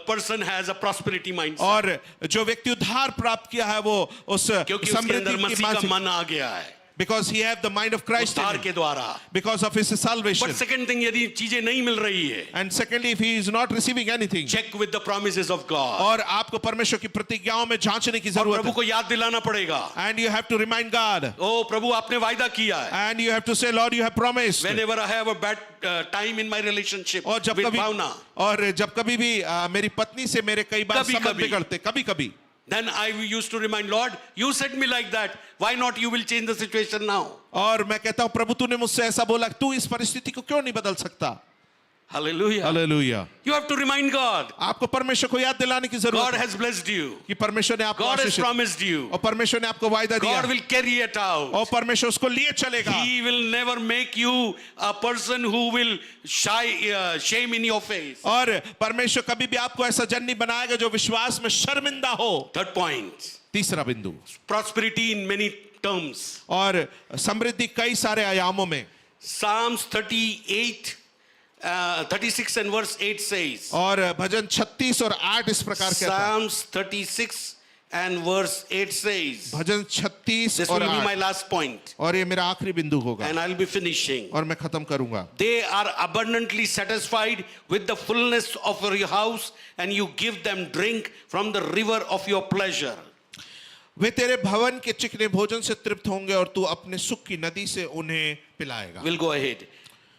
person has a prosperity mindset. और जो व्यक्ति उद्धार प्राप्त किया है वो उस क्योंकि उसके समृद्धि अंदर की मसीह का मानसिक मन आ गया है, because he have the mind of Christ in उद्धार him, के द्वारा. because of his salvation. But second thing, यदि चीजें नहीं मिल रही है, And secondly, if he is not receiving anything, check with the promises of God. और आपको परमेश्वर की प्रतिज्ञाओं में जांचने की और जरूरत प्रभु है। को याद दिलाना पड़ेगा. And you have to remind God. ओ प्रभु आपने वायदा किया है. And you have to say, Lord, you have promised. Whenever I have a bad time in my relationship और जब with कभी भावना, और जब कभी भी मेरी पत्नी से मेरे कई बार संबंध कभी-कभी। बिगड़ते, कभी-कभी, then I used to remind Lord, you said me like that. Why not you will change the situation now? और मैं कहता हूं प्रभु तूने मुझसे ऐसा बोला, तू इस परिस्थिति को क्यों नहीं बदल सकता? Hallelujah. Hallelujah. You have to remind God. आपको परमेश्वर को याद दिलाने की God जरूरत है has blessed you. कि परमेश्वर ने आपको God has Ashish promised you. और परमेश्वर ने आपको वायदा दिया God will carry it out. और परमेश्वर उसको लिए चलेगा। He will never make you a person who will shame in your face. और परमेश्वर कभी भी आपको ऐसा जन नहीं बनाएगा जो विश्वास में शर्मिंदा हो। Third point, तीसरा बिंदु, prosperity in many terms. और समृद्धि कई सारे आयामों में। Psalms 36 and verse 8 says. और भजन 36 और 8 इस प्रकार कहता है। Psalms 36 and verse 8 says. Bhajan 36 This और will be my 8 last point, और ये मेरा आखिरी बिंदु होगा and I'll be finishing. और मैं खत्म करूंगा। They are abundantly satisfied with the fullness of your house, and you give them drink from the river of your pleasure. वे तेरे भवन के चिकने भोजन से तृप्त होंगे और तू अपने सुख की नदी से उन्हें पिलाएगा। We'll go ahead.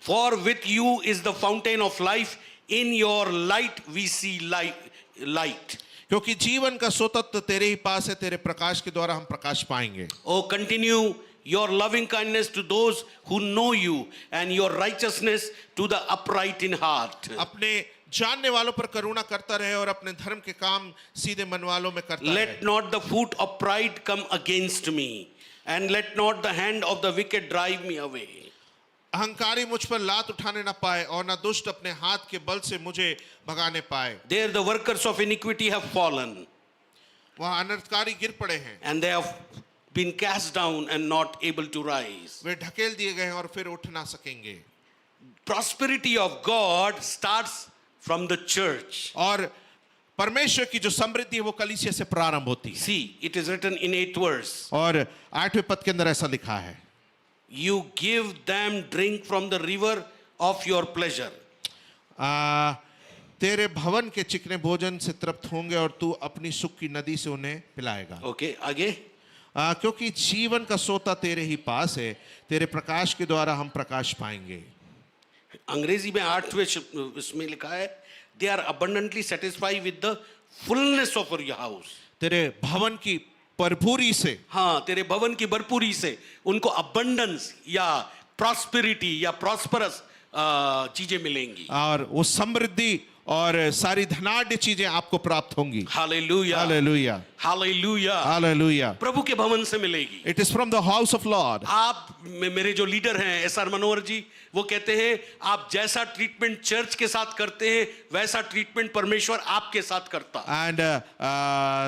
For with you is the fountain of life. In your light we see light. क्योंकि जीवन का स्वतंत्र तेरे ही पास है, तेरे प्रकाश के द्वारा हम प्रकाश पाएंगे। Oh, continue your loving kindness to those who know you, and your righteousness to the upright in heart. अपने जानने वालों पर करुणा करता रहे और अपने धर्म के काम सीधे मन वालों में करता रहे। Let not the foot of pride come against me, and let not the hand of the wicked drive me away. अहंकारी मुझ पर लात उठाने न पाए और न दुष्ट अपने हाथ के बल से मुझे भगाने पाए। There the workers of iniquity have fallen, वहाँ अनर्थकारी गिर पड़े हैं, and they have been cast down and not able to rise. वे ढकेल दिए गए हैं और फिर उठ ना सकेंगे। Prosperity of God starts from the church. और परमेश्वर की जो समृद्धि है वो कलीसिया से प्रारंभ होती है। See, it is written in 8th verse. और 8वें पद के अंदर ऐसा लिखा है, You give them drink from the river of your pleasure. तेरे भवन के चिकने भोजन से तृप्त होंगे और तू अपनी सुख की नदी से उन्हें पिलाएगा। Okay, आगे. क्योंकि जीवन का सोता तेरे ही पास है, तेरे प्रकाश के द्वारा हम प्रकाश पाएंगे। अंग्रेजी में 8वें इसमें लिखा है, they are abundantly satisfied with the fullness of your house. तेरे भवन की भरपूरी से, हाँ, तेरे भवन की भरपूरी से उनको abundance या prosperity या prosperous चीजें मिलेंगी। और वो समृद्धि और सारी धनाढ्य चीजें आपको प्राप्त होंगी। Hallelujah, hallelujah, hallelujah. हालेलुया। प्रभु के भवन से मिलेगी। It is from the house of Lord. आप मेरे जो लीडर हैं SR मनोहर जी, वो कहते हैं आप जैसा ट्रीटमेंट चर्च के साथ करते हैं वैसा ट्रीटमेंट परमेश्वर आपके साथ करता है। And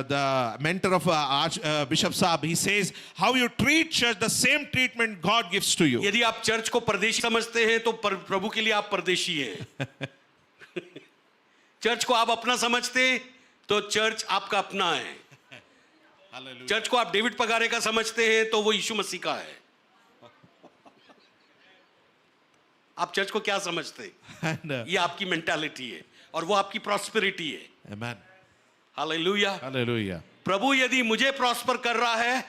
the mentor of Archbishop Saab, he says, how you treat church, the same treatment God gives to you. यदि आप चर्च को परदेशी समझते हैं तो प्रभु के लिए आप परदेशी हैं। चर्च को आप अपना समझते हैं तो चर्च आपका अपना है। चर्च को आप डेविड पगारे का समझते हैं तो वो यीशु मसीह का है। आप चर्च को क्या समझते हैं? And, ये आपकी मेंटालिटी है और वो आपकी प्रॉस्पेरिटी है। Amen. हालेलुया। Hallelujah. प्रभु यदि मुझे प्रॉस्पर कर रहा है,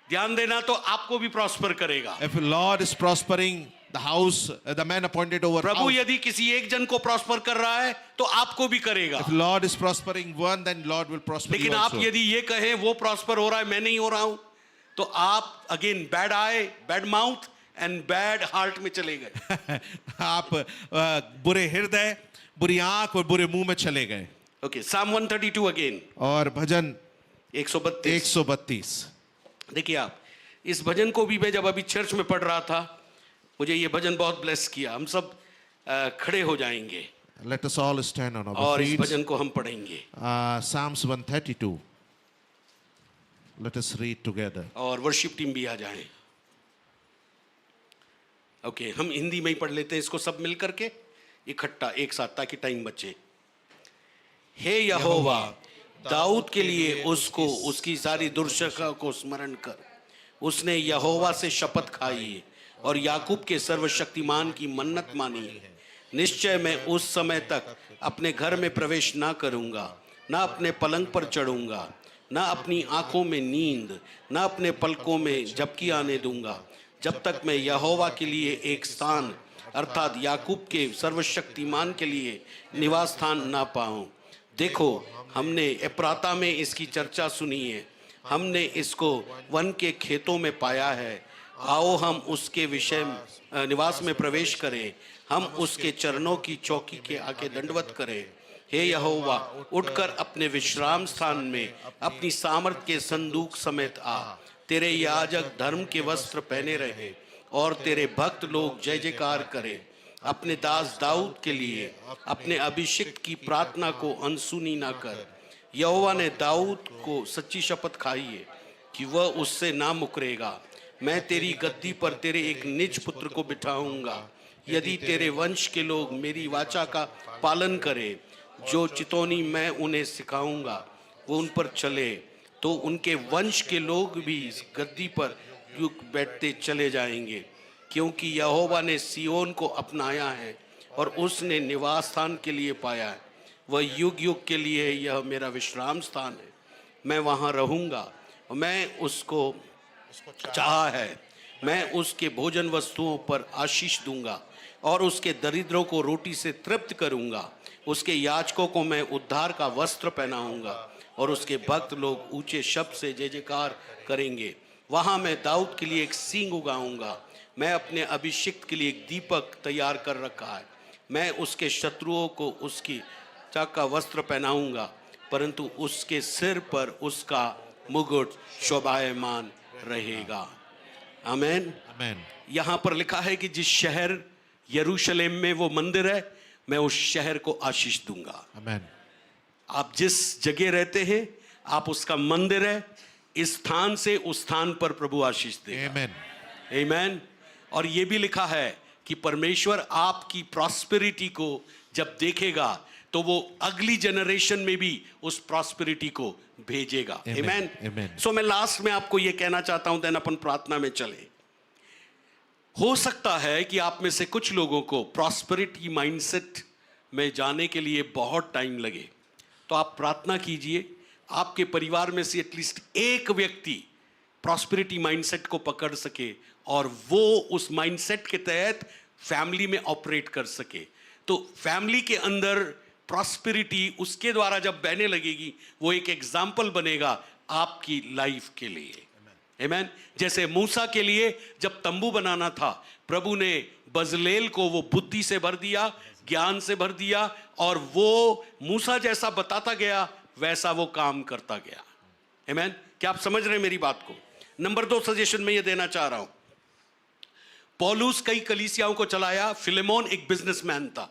ध्यान देना, तो आपको भी प्रॉस्पर करेगा। If the Lord is prospering the house, the man appointed over Prabhu house, यदि किसी एक जन को प्रॉस्पर कर रहा है तो आपको भी करेगा। if Lord is prospering one, then Lord will prosper you लेकिन आप also. यदि ये कहें वो प्रॉस्पर हो रहा है, मैं नहीं हो रहा हूं, तो आप again bad I, bad mouth and bad heart में चले गए। आप बुरे हृदय, बुरी आंख और बुरे मुंह में चले गए। ओके, Psalm 132 अगेन, और भजन 132। 132। देखिए आप, इस भजन को भी मैं जब अभी चर्च में पढ़ रहा था, मुझे ये भजन बहुत ब्लेस किया। हम सब खड़े हो जाएंगे Let us all stand on our और इस feet. भजन को हम पढ़ेंगे Psalms 132. Let us read together. और वर्शिप टीम भी आ जाए। ओके, हम हिंदी में ही पढ़ लेते हैं इसको सब मिल करके इकट्ठा एक साथ, ताकि टाइम बचे। हे यहोवा, दाऊद के लिए उसको उसकी सारी दुर्दशा को स्मरण कर। उसने यहोवा से शपथ खाई है और याकूब के सर्वशक्तिमान की मन्नत मानी है। निश्चय मैं उस समय तक अपने घर में प्रवेश ना करूंगा, ना अपने पलंग पर चढ़ूंगा, ना अपनी आंखों में नींद, ना अपने पलकों में झपकी आने दूंगा, जब तक मैं यहोवा के लिए एक स्थान अर्थात याकूब के सर्वशक्तिमान के लिए निवास स्थान ना पाऊं। देखो, हमने एप्राता में इसकी चर्चा सुनी है, हमने इसको वन के खेतों में पाया है। आओ हम उसके विषय निवास में प्रवेश करें, हम उसके चरणों की चौकी के आगे दंडवत करें। हे यहोवा, उठकर अपने विश्राम स्थान में अपनी सामर्थ के संदूक समेत आ। तेरे याजक धर्म के वस्त्र पहने रहे और तेरे भक्त लोग जय जयकार करें। अपने दास दाऊद के लिए अपने अभिषिक्त की प्रार्थना को अनसुनी ना कर। यहोवा ने दाऊद को सच्ची शपथ खाई है कि वह उससे ना मुकरेगा। मैं तेरी गद्दी पर तेरे एक निज पुत्र को बिठाऊंगा। यदि तेरे वंश के लोग मेरी वाचा का पालन करें, जो चितौनी मैं उन्हें सिखाऊंगा वो उन पर चले, तो उनके वंश के लोग भी इस गद्दी पर युग बैठते चले जाएंगे। क्योंकि यहोवा ने सियोन को अपनाया है और उसने निवास स्थान के लिए पाया है। वह युग युग के लिए यह मेरा विश्राम स्थान है। मैं वहाँ रहूँगा और मैं उसको चाहा है। मैं उसके भोजन वस्तुओं पर आशीष दूंगा और उसके दरिद्रों को रोटी से तृप्त करूंगा। उसके याजकों को मैं उद्धार का वस्त्र पहनाऊंगा और उसके भक्त लोग ऊंचे शब्द से जय जयकार करेंगे। वहाँ मैं दाऊद के लिए एक सींग उगाऊंगा। मैं अपने अभिषिक्त के लिए एक दीपक तैयार कर रखा है। मैं उसके शत्रुओं को उसकी चाक का वस्त्र पहनाऊंगा, परंतु उसके सिर पर उसका मुकुट शोभायमान रहेगा। आमेन। Amen. यहाँ पर लिखा है कि जिस शहर यरूशलेम में वो मंदिर है, मैं उस शहर को आशीष दूंगा। Amen. आप जिस जगह रहते हैं, आप उसका मंदिर है। इस स्थान से उस स्थान पर प्रभु आशीष देगा। Amen. आमेन। और ये भी लिखा है कि परमेश्वर आपकी प्रॉस्पेरिटी को जब देखेगा तो वो अगली जनरेशन में भी उस प्रॉस्पेरिटी को भेजेगा। आमेन। Amen. सो मैं लास्ट में आपको ये कहना चाहता हूं, देन अपन प्रार्थना में चले। हो सकता है कि आप में से कुछ लोगों को प्रॉस्पेरिटी माइंडसेट में जाने के लिए बहुत टाइम लगे, तो आप प्रार्थना कीजिए आपके परिवार में से एटलीस्ट एक व्यक्ति प्रॉस्पेरिटी माइंडसेट को पकड़ सके और वो उस माइंडसेट के तहत फैमिली में ऑपरेट कर सके। तो फैमिली के अंदर प्रॉस्पेरिटी उसके द्वारा जब बहने लगेगी, वो एक एग्जाम्पल बनेगा आपकी लाइफ के लिए। आमेन। जैसे मूसा के लिए जब तंबू बनाना था, प्रभु ने बजलेल को वो बुद्धि से भर दिया, ज्ञान से भर दिया, और वो मूसा जैसा बताता गया वैसा वो काम करता गया। आमेन। क्या आप समझ रहे हैं मेरी बात को? नंबर 2 सजेशन मैं ये देना चाह रहा हूं। पौलुस कई कलीसियाओं को चलाया। फिलेमोन एक बिजनेसमैन था,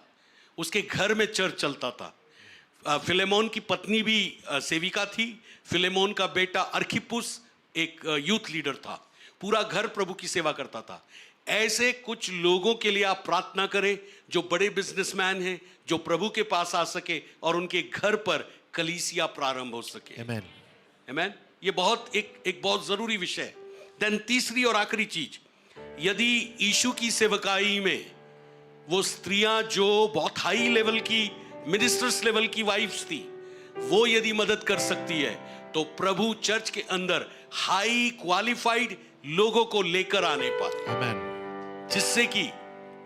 उसके घर में चर्च चलता था। फिलेमोन की पत्नी भी सेविका थी। फिलेमोन का बेटा अर्खिपुस एक यूथ लीडर था। पूरा घर प्रभु की सेवा करता था। ऐसे कुछ लोगों के लिए आप प्रार्थना करें जो बड़े बिजनेसमैन हैं, जो प्रभु के पास आ सके और उनके घर पर कलीसिया प्रारंभ हो सके। आमेन। आमेन। ये बहुत एक बहुत जरूरी विषय है। देन तीसरी और आखिरी चीज, यदि यीशु की सेवकाई में वो स्त्रियां जो बहुत हाई लेवल की, मिनिस्टर्स लेवल की वाइफ्स थी, वो यदि मदद कर सकती है, तो प्रभु चर्च के अंदर हाई क्वालिफाइड लोगों को लेकर आने पाए। आमेन। जिससे कि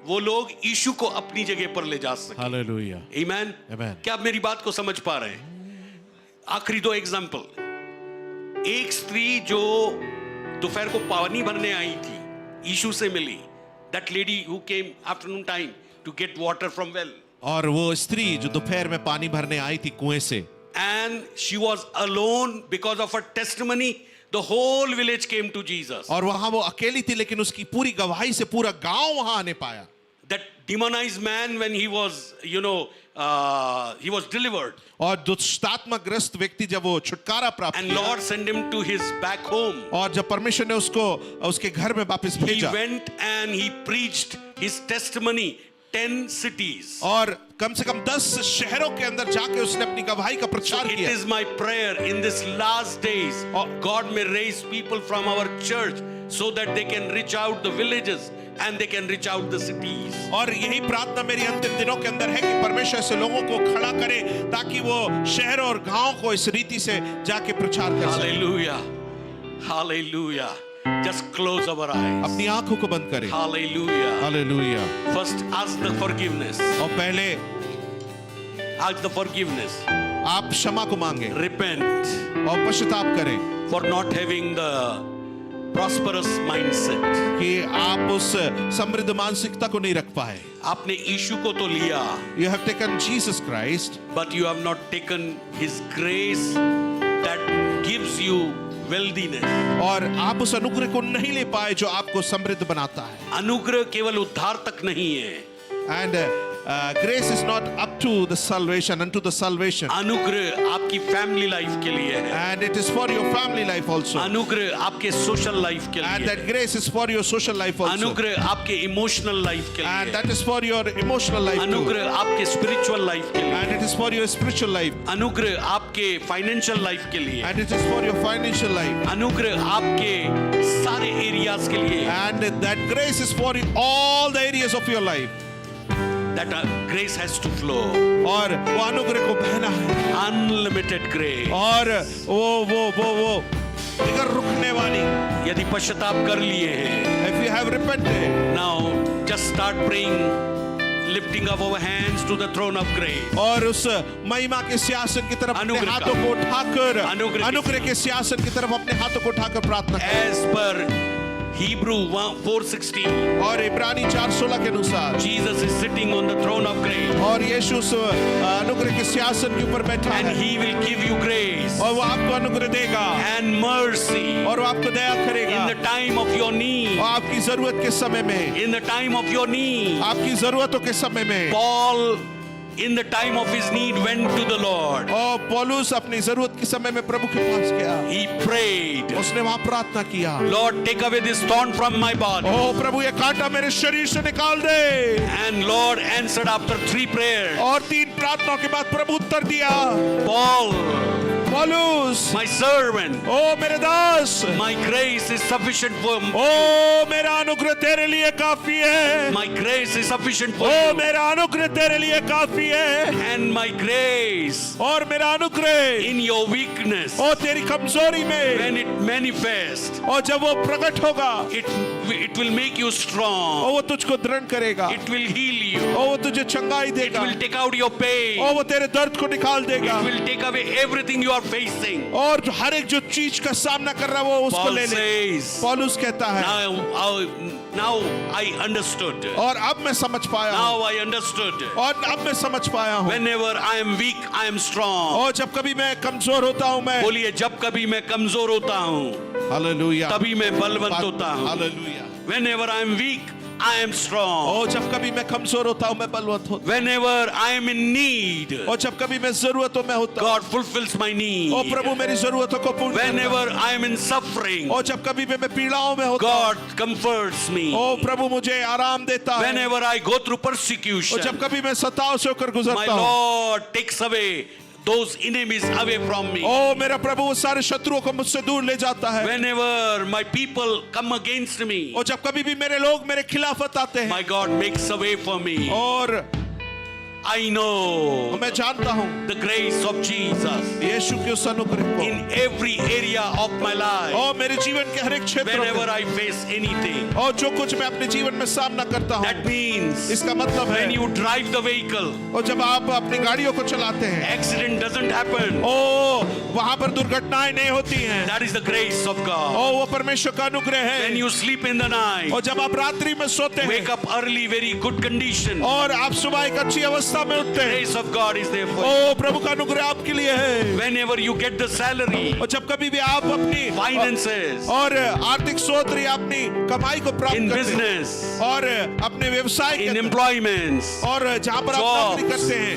वो लोग यीशु को अपनी जगह पर ले जा सके। हालेलुया। आमेन। आमेन। क्या आप मेरी बात को समझ पा रहे हैं? आखिरी 2 एग्जाम्पल। एक स्त्री जो दोपहर को पानी भरने आई थी, यीशु से मिली। That lady who came afternoon time to get water from well. और वो स्त्री जो दोपहर में पानी भरने आई थी कुएं से, and she was alone because of her testimony. The whole village came to Jesus. और वहां वो अकेली थी, लेकिन उसकी पूरी गवाही से पूरा गांव वहां आने पाया। That demonized man, when he was, he was delivered, और दुष्टात्मग्रस्त व्यक्ति जब वो छुटकारा प्राप्त and किया, Lord sent him to his back home. और जब परमेश्वर ने उसको उसके घर में वापस He भेजा, went and he preached his testimony 10 cities. और कम से कम 10 शहरों के अंदर जाके उसने अपनी गवाही का प्रचार It किया। is my prayer in this last days, God may raise people from our church so that they can reach out the villages and they can reach out the cities. और यही प्रार्थना मेरी अंतिम दिनों के अंदर है कि परमेश्वर ऐसे लोगों को खड़ा करे ताकि वो शहर और गांव को इस रीति से जाके प्रचार कर सके। Hallelujah. Hallelujah. Just close our eyes. अपनी आंखों को बंद करें। Hallelujah. Hallelujah. First ask the forgiveness. और पहले Ask the forgiveness. आप क्षमा को मांगे Repent और पश्चाताप करें for not having the prosperous mindset. कि आप उस समृद्ध मानसिकता को नहीं रख पाए। आपने यीशु को तो लिया, You have taken Jesus Christ, but you have not taken his grace that gives you wealthiness. और आप उस अनुग्रह को नहीं ले पाए जो आपको समृद्ध बनाता है। अनुग्रह केवल उद्धार तक नहीं है। And grace is not up to the salvation, unto the salvation. अनुग्रह आपकी फैमिली लाइफ के लिए है। And it is for your family life also. अनुग्रह आपके सोशल लाइफ के And लिए that है। grace is for your social life also. अनुग्रह आपके इमोशनल लाइफ के And लिए that है। is for your emotional life too. अनुग्रह आपके स्पिरिचुअल लाइफ के लिए And है। it is for your spiritual life. अनुग्रह आपके फाइनेंशियल लाइफ के लिए है। And it is for your financial life. अनुग्रह आपके सारे एरियाज के लिए है। And that grace is for all the areas of your life. That grace has to flow. और वो अनुग्रह को बहना है। Unlimited grace. और वो निगर रुकने वाली। यदि पश्चाताप कर लिए हैं, If you have repented, now just start praying, lifting up our hands to the throne of grace. और उस महिमा के सिंहासन की तरफ अपने अनुग्रह का। हाथों को उठाकर, अनुग्रह की। अनुग्रह के सिंहासन की तरफ अपने हाथों को उठाकर प्रार्थना करें। As per Hebrew 4:16, और इब्रानी 4:16 के अनुसार Jesus is sitting on the throne of grace, और यीशु उस अनुग्रह के सिंहासन के ऊपर बैठा and है He will give you grace और वो आपको अनुग्रह देगा and mercy और वो आपको दया करेगा in the time of your need. और आपकी जरूरत के समय में, In the time of your need, आपकी जरूरतों के समय में। Paul, in the time of his need, went to the Lord. और पौलुस अपनी जरूरत के समय में प्रभु के पास गया, He prayed, उसने वहां प्रार्थना किया, Lord, take away this thorn from my body. ओ प्रभु ये कांटा मेरे शरीर से निकाल दे। And Lord answered after 3 prayers. और 3 प्रार्थनाओं के बाद प्रभु उत्तर दिया, Paul, पौलुस, my servant, ओ मेरे दास, my grace is sufficient for ओ मेरा अनुग्रह तेरे लिए काफी है, my grace is sufficient for O you. मेरा अनुग्रह तेरे लिए काफी है, And my grace और मेरा अनुग्रह in your weakness, ओ तेरी कमजोरी में, when it manifests, और जब वो प्रकट होगा, it it will make you strong. और वो तुझको दृढ़ करेगा, It will heal you. और वो तुझे चंगाई It देगा, will take out your pain. और वो तेरे दर्द को निकाल देगा, It will take away everything you are facing. और हर एक जो चीज का सामना कर रहा है वो उसको Paul ले ले। says, पौलुस कहता है, now I understood. और अब मैं समझ पाया हूँ, Now I understood. और अब मैं समझ पाया हूँ। Whenever I am weak, I am strong. और जब कभी मैं कमजोर होता हूँ, मैं बोलिए, जब कभी मैं कमजोर होता हूँ, हालेलुया, तभी मैं बलवंत होता हूँ. Hallelujah. Whenever I am weak, I am strong. और जब कभी मैं कमजोर होता हूँ, मैं बलवंत होता Whenever I am in need, हूँ, और जब कभी मैं जरूरतों में होता हूँ, God fulfills my need. और प्रभु मेरी जरूरतों को पूर्ण करता है। Whenever I am in suffering, और जब कभी मैं पीड़ाओं में होता हूँ, God comforts me. ओ प्रभु मुझे आराम देता है। Whenever I go through और persecution, जब कभी मैं सताव से होकर my गुजरता हूँ, Lord takes away those enemies away from me. ओ मेरा प्रभु वो सारे शत्रुओं को मुझसे दूर ले जाता है। Whenever my people come against me, और जब कभी भी मेरे लोग मेरे खिलाफत आते हैं, my God makes a way for me. और I know मैं जानता हूँ the grace of Jesus यीशु के उस अनुग्रह को, in every area of my life. और मेरे जीवन के हर एक क्षेत्र Whenever में, I face anything, और जो कुछ मैं अपने जीवन में सामना करता हूँ, that means इसका मतलब है when you drive the vehicle, और जब आप अपनी गाड़ियों को चलाते हैं, accident doesn't happen. ओ वहां पर दुर्घटनाएं नहीं होती हैं, That is the grace of God. ओ वो परमेश्वर का अनुग्रह When है। you sleep in the night, और जब आप रात्रि में सोते wake हैं up early, very good condition. और आप सुबह एक अच्छी अवस्था में उठते हैं, Grace of God is there for you. ओ प्रभु का अनुग्रह आपके लिए है। Whenever you get the salary, और जब कभी भी आप अपनी finances, और आर्थिक स्रोत या अपनी कमाई को प्राप्त in करते हैं, business, और अपने व्यवसाय के in अंदर, employments, और जहाँ पर आप jobs, नौकरी करते हैं,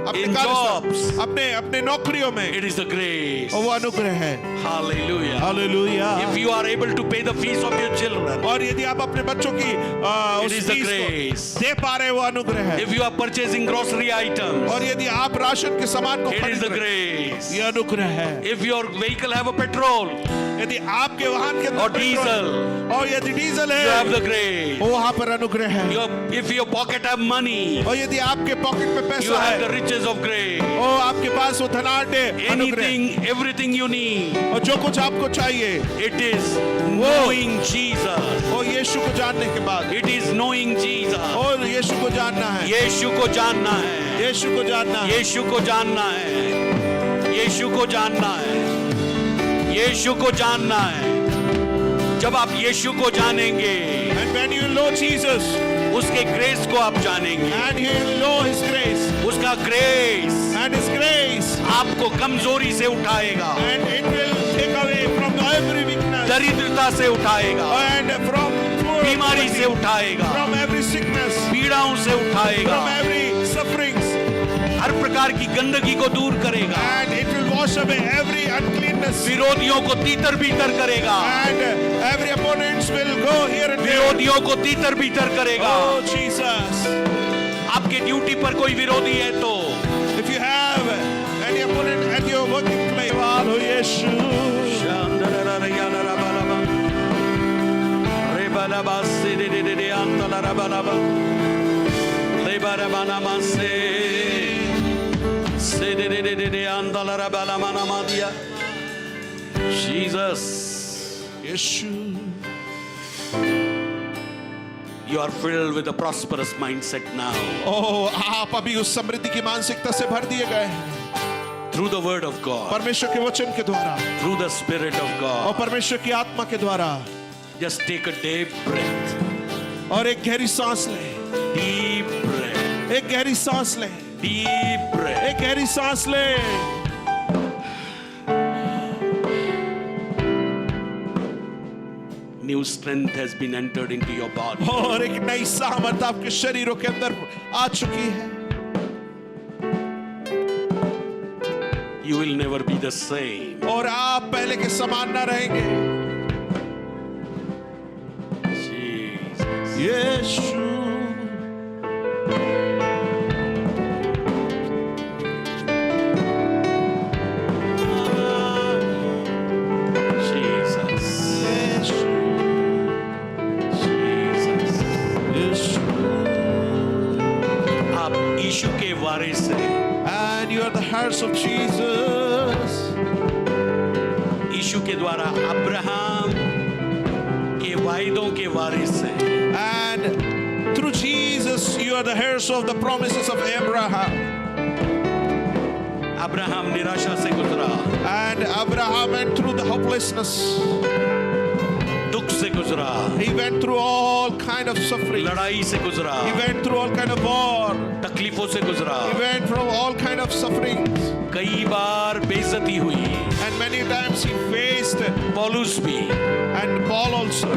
अपने in कार्यस्थल, jobs, अपने अपने नौकरियों में, it is the grace. और वो अनुग्रह है। Hallelujah. Hallelujah. If you are able to pay the fees of your children, और यदि आप अपने बच्चों की it उस is the फीस grace. को दे पा रहे हैं, वो अनुग्रह है। If you are purchasing grocery items, और यदि आप राशन के सामान को it is खरीद the रहे हैं, grace. ये अनुग्रह है। If your vehicle have a petrol यदि आपके वाहन के अंदर or पेट्रोल diesel, और यदि डीजल you have the है, grace. वो वहाँ पर अनुग्रह है। If your pocket have money, और यदि आपके पॉकेट में you पैसा have the है, riches of grace. और आपके पास वो धनाढ्य अनुग्रह, Anything, everything you need, और जो कुछ आपको चाहिए, it is knowing Jesus. वो यीशु को जानने के बाद, It is knowing Jesus. और यीशु को जानना है, यीशु को जानना है. यीशु को जानना है, यीशु को जानना है. यीशु को जानना है. यीशु को जानना है. जब आप यीशु को जानेंगे, and when you know Jesus उसके ग्रेस को आप जानेंगे. and you know His grace उसका ग्रेस and His grace, आपको कमजोरी से उठाएगा, and it will take away from every weakness दरिद्रता से उठाएगा, and from बीमारी से उठाएगा, from every sickness, पीड़ाओं से उठाएगा, from every sufferings, हर प्रकार की गंदगी को दूर करेगा, and it will wash away every uncleanness, विरोधियों को तीतर बीतर करेगा, and every opponents will go here and there. विरोधियों को तीतर बीतर करेगा. Oh Jesus, आपके ड्यूटी पर कोई विरोधी है तो if you have any opponent at your working place, oh Yeshua, Jesus, Yeshua, you are filled with a prosperous mindset now oh आप अभी उस समृद्धि की मानसिकता से भर दिए गए हैं, through the word of God, परमेश्वर के वचन के द्वारा through the spirit of और God. परमेश्वर की आत्मा के द्वारा। Just take a deep breath, और एक गहरी सांस लें, deep breath, एक गहरी सांस लें, deep breath. एक गहरी सांस लें। New strength has been entered into your body. और एक नई सामर्थ आपके शरीरों के अंदर आ चुकी है। You will never be the same. और आप पहले के समान ना रहेंगे। Jesus. यीशु, Jesus. Jesus. यीशु, आप यीशु के वारिस हैं. and you are the heirs of Jesus. यीशु के द्वारा अब्राहम के वायदों के वारिस हैं। And through Jesus, you are the heirs of the promises of Abraham. Abraham निराशा से गुजरा, And Abraham went through the hopelessness. दुख से गुजरा, He went through all kind of suffering. लड़ाई से गुजरा, He went through all kind of war. तकलीफों से गुजरा, He went through all kind of sufferings. कई बार बेइज्जती हुई। And many times he faced, पौलुस भी and Paul also.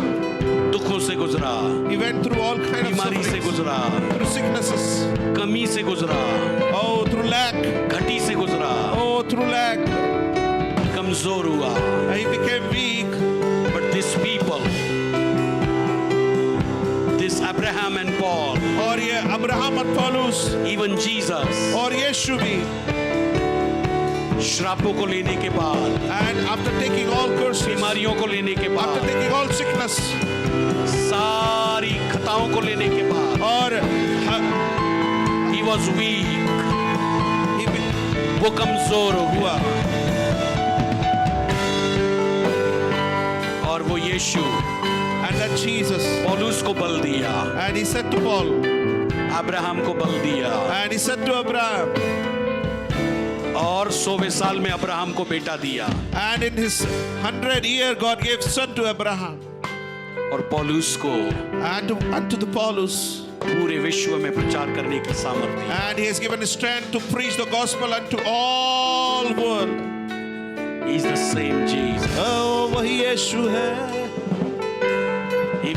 दुखों से गुजरा, He went through all kind of बीमारी से sufferings. गुजरा, Through sicknesses. कमी से गुजरा, Oh, through lack. घटी से गुजरा, Oh, through lack. कमजोर हुआ। He became weak. But these people, this Abraham and Paul, और ये अब्राहम और पौलुस even Jesus, और यीशु भी, श्रापों को लेने के बाद, and after taking all curses, बीमारियों को लेने के after बाद, taking all sickness, सारी खताओं को लेने के बाद, और he was weak, he वो कमजोर हो हुआ, गया। और वो यीशु and that Jesus, पौलुस को बल दिया, and he said to Paul, Abraham को बल दिया, and he said to Abraham, और 100वें साल में अब्राहम को बेटा दिया, and in his 100th year God gave son to Abraham, और पौलुस को and unto the Paulus, पूरे विश्व में प्रचार करने की सामर्थ्य दी। and he has given strength to preach the gospel unto all world. He is the same Jesus. Oh, वही यीशु है, He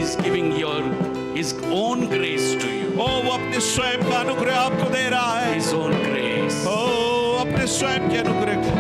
is giving his own grace to you. oh वो अपने स्वयं का अनुग्रह आपको दे रहा है, His own grace. oh अपने स्वयं के अनुग्रह को,